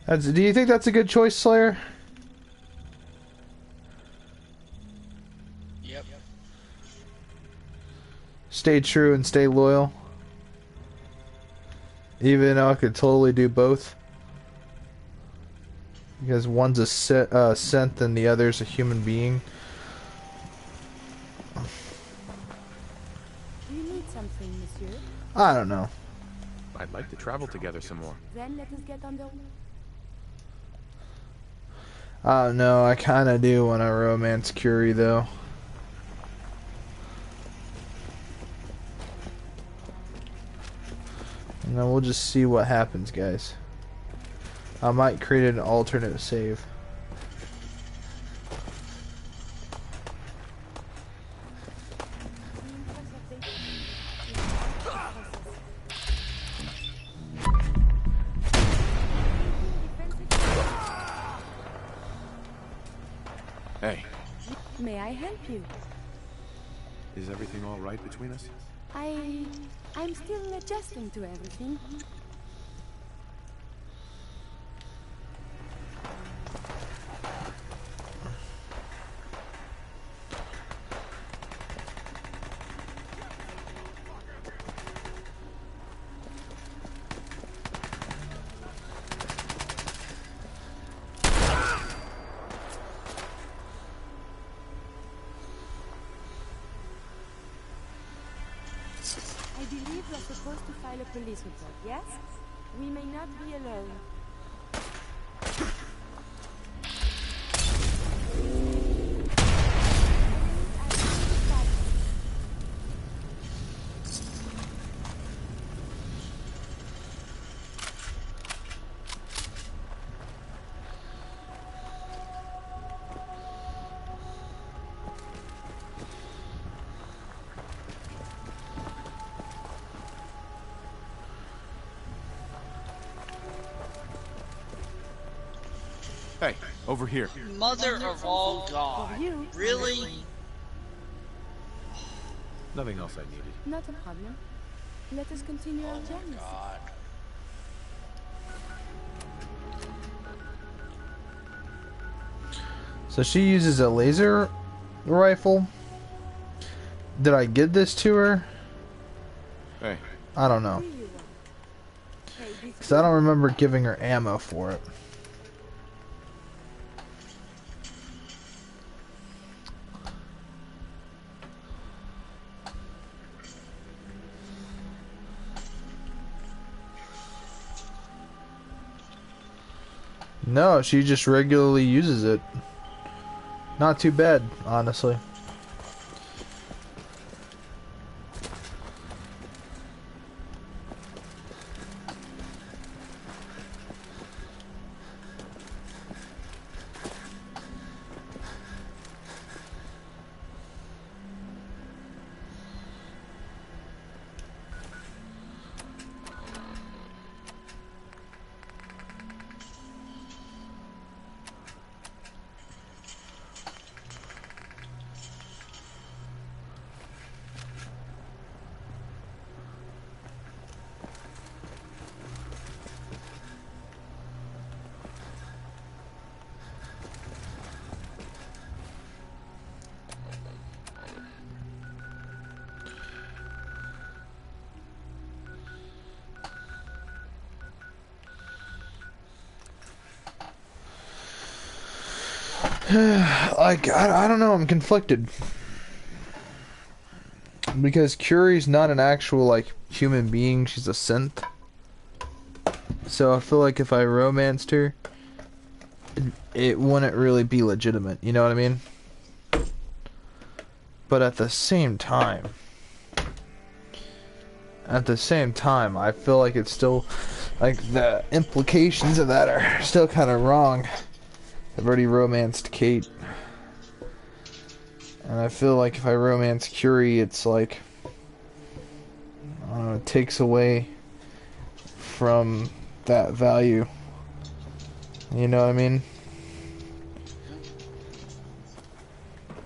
Do you think that's a good choice, Slayer? Yep. Stay true and stay loyal. Even though I could totally do both. Because one's a synth and the other's a human being. Do you need something, monsieur? I don't know. I'd like to travel together some more. Then let us get under. No, I kinda do when I romance Curie, though. And then we'll just see what happens, guys. I might create an alternate save. Hey, May I help you? is everything all right between us? I'm still adjusting to everything. I believe we're supposed to file a police report, yes? We may not be alone. Hey, over here. Mother of all God. For you. Really? Nothing else I needed. Not a problem. Let us continue our Oh journey. my God. So she uses a laser rifle. Did I give this to her? Hey, I don't know. Here you are. Hey, this Because I don't remember giving her ammo for it. No, she just regularly uses it. Not too bad, honestly. Like, I don't know, I'm conflicted. Because Curie's not an actual, like, human being, she's a synth. So I feel like if I romanced her, it wouldn't really be legitimate, you know what I mean? But at the same time, I feel like it's still, like, the implications of that are still kind of wrong. I've already romanced Kate. And I feel like if I romance Curie, it's like, I don't know, it takes away from that value. You know what I mean?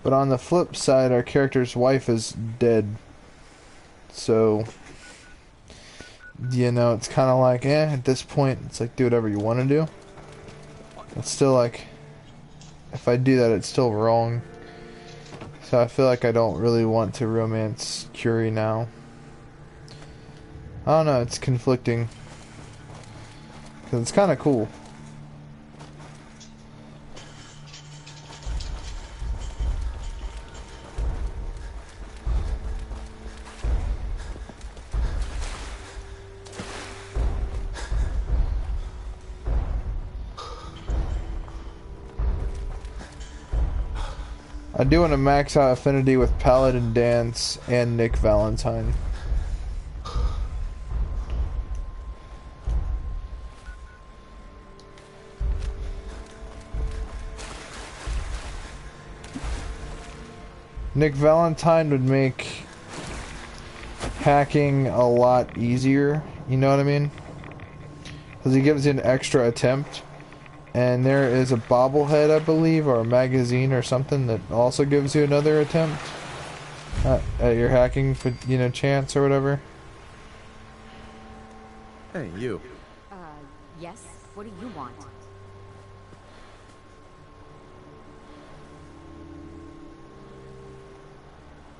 But on the flip side, our character's wife is dead. So, you know, it's kind of like, at this point, it's like, do whatever you want to do. It's still like, if I do that, it's still wrong. So I feel like I don't really want to romance Curie now. I don't know, it's conflicting. Because it's kind of cool. I do want to max out affinity with Paladin Danse and Nick Valentine. Nick Valentine would make hacking a lot easier, you know what I mean? Because he gives you an extra attempt. And there is a bobblehead, I believe, or a magazine or something that also gives you another attempt at your hacking, you know, chance or whatever. hey, you. Yes? What do you want?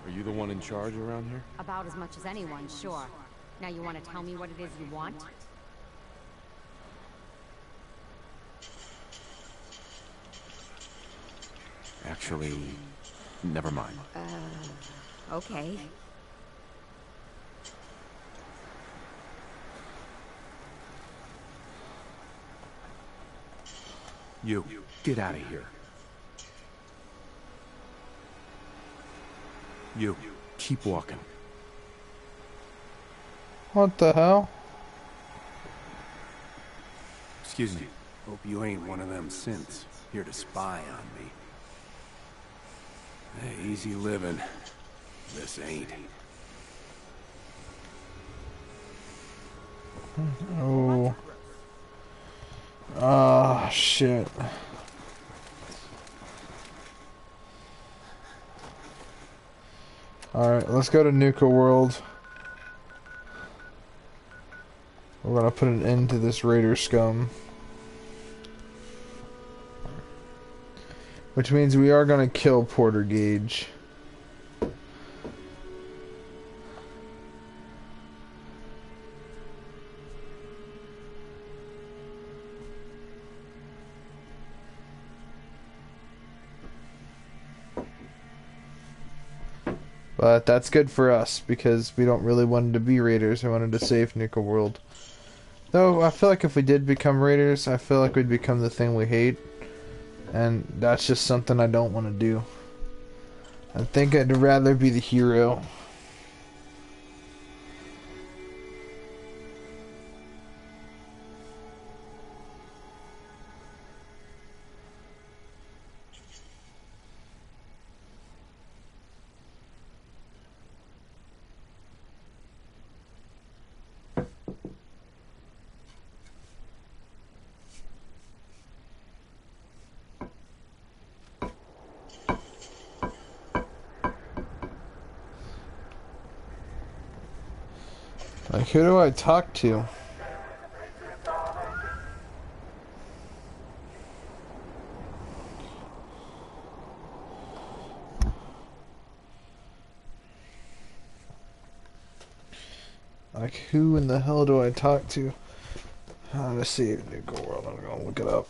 Are you the one in charge around here? About as much as anyone, sure. Now you want to tell me what it is you want? Actually, never mind. Okay. You, get out of here. You, keep walking. What the hell? Excuse me. Hope you ain't one of them synths here to spy on me. Hey, easy living. This ain't. Oh. Ah, shit. Alright, let's go to Nuka World. We're gonna put an end to this Raider scum. Which means we are gonna kill Porter Gage. But that's good for us, because we don't really want to be Raiders. I wanted to save Nuka World. Though, I feel like if we did become Raiders, I feel like we'd become the thing we hate. And that's just something I don't want to do. I think I'd rather be the hero. Like, who do I talk to? Like, who in the hell do I talk to? Let's see, Nuka World, I'm gonna look it up.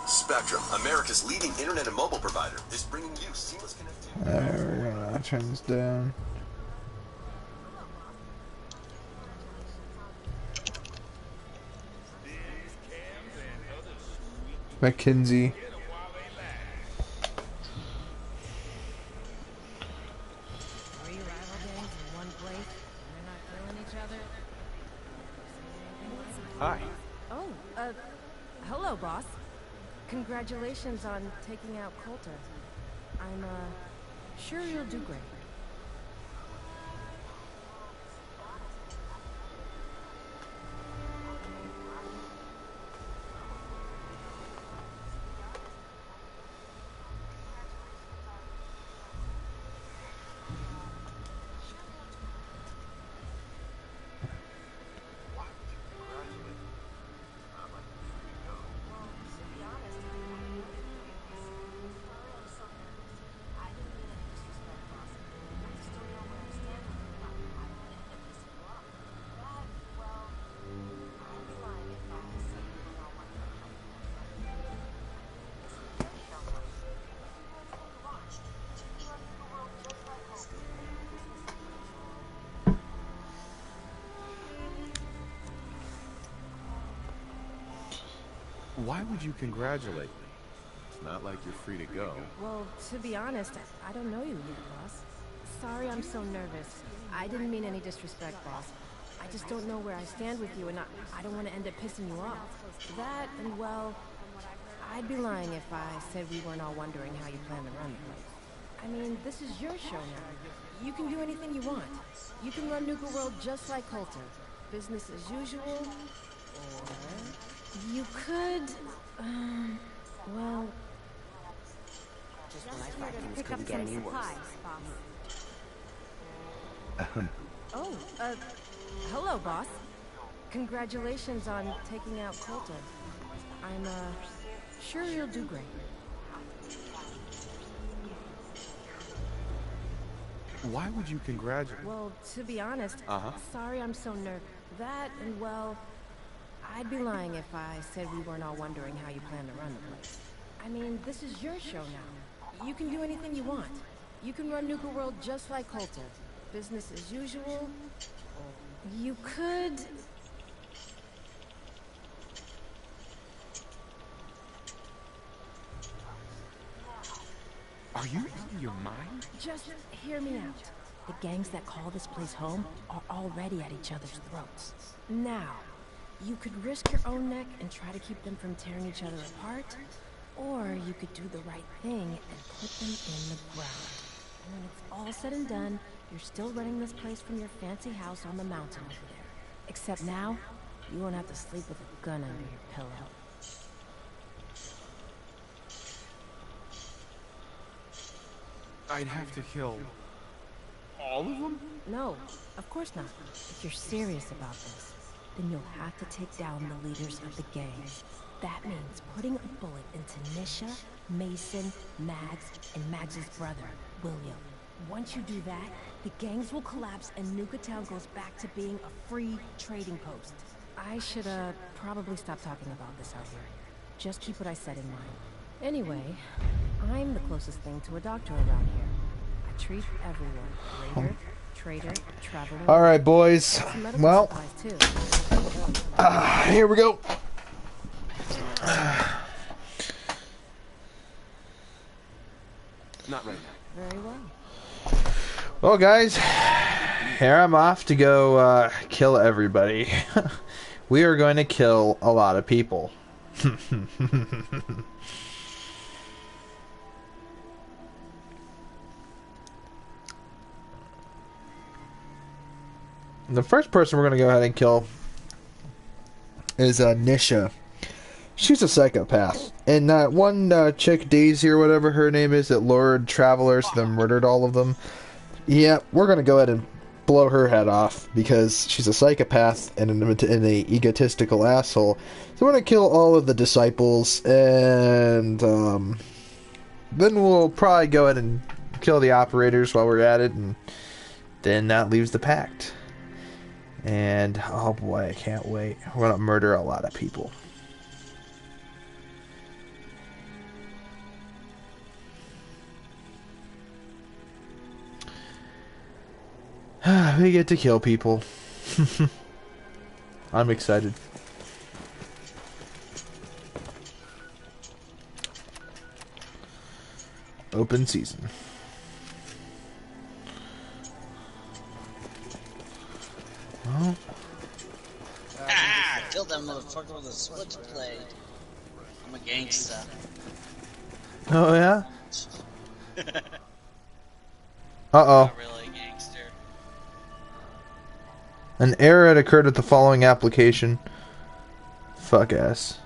Spectrum, America's leading internet and mobile provider, is bringing you seamless connectivity. We're gonna turn this down. Mackenzie. Three rival gangs in one place, and they're not killing each other? Hi. Oh, hello, boss. Congratulations on taking out Coulter. I'm, sure you'll do great. Why would you congratulate me? It's not like you're free to go. Well, to be honest, I don't know you yet, boss. Sorry I'm so nervous. I didn't mean any disrespect, boss. I just don't know where I stand with you, and I don't want to end up pissing you off. That, and well, I'd be lying if I said we weren't all wondering how you plan to run the place. I mean, this is your show now. You can do anything you want. You can run Nuka World just like Coulter. Business as usual. Or you could, well... Just when I thought things couldn't get any worse. Oh, hello, boss. Congratulations on taking out Coulter. I'm, sure you'll do great. Why would you congratulate? Well, to be honest, Uh-huh. sorry I'm so nervous. That, and well, I'd be lying if I said we weren't all wondering how you plan to run the place. I mean, this is your show now. You can do anything you want. You can run Nuka World just like Coulter. Business as usual. You could... Are you out of your mind? Just hear me out. The gangs that call this place home are already at each other's throats. Now, you could risk your own neck and try to keep them from tearing each other apart, or you could do the right thing and put them in the ground. And when it's all said and done, you're still running this place from your fancy house on the mountain over there. Except now, you won't have to sleep with a gun under your pillow. I'd have to kill all of them? No, of course not. If you're serious about this, then you'll have to take down the leaders of the gangs. That means putting a bullet into Nisha, Mason, Mags, and Mags's brother, William. Once you do that, the gangs will collapse and Nuka Town goes back to being a free trading post. I should, probably stop talking about this out here. Just keep what I said in mind. Anyway, I'm the closest thing to a doctor around here. I treat everyone. Raider, trader, traveler. All right, boys. Well, here we go. Not right now. Very well. Well, guys, here I'm off to go kill everybody. We are going to kill a lot of people. The first person we're going to go ahead and kill is Nisha. She's a psychopath. And that one chick, Daisy or whatever her name is, that lured travelers that murdered all of them. Yeah, we're going to go ahead and blow her head off because she's a psychopath and an egotistical asshole. So we're going to kill all of the disciples and then we'll probably go ahead and kill the operators while we're at it, and then that leaves the pact. And oh boy, I can't wait. We're going to murder a lot of people. We get to kill people. I'm excited. Open season. Well. Ah! Killed that motherfucker with a switchblade. I'm a gangster. Oh yeah? Uh-oh. Not really a gangster. An error had occurred with the following application. Fuck ass.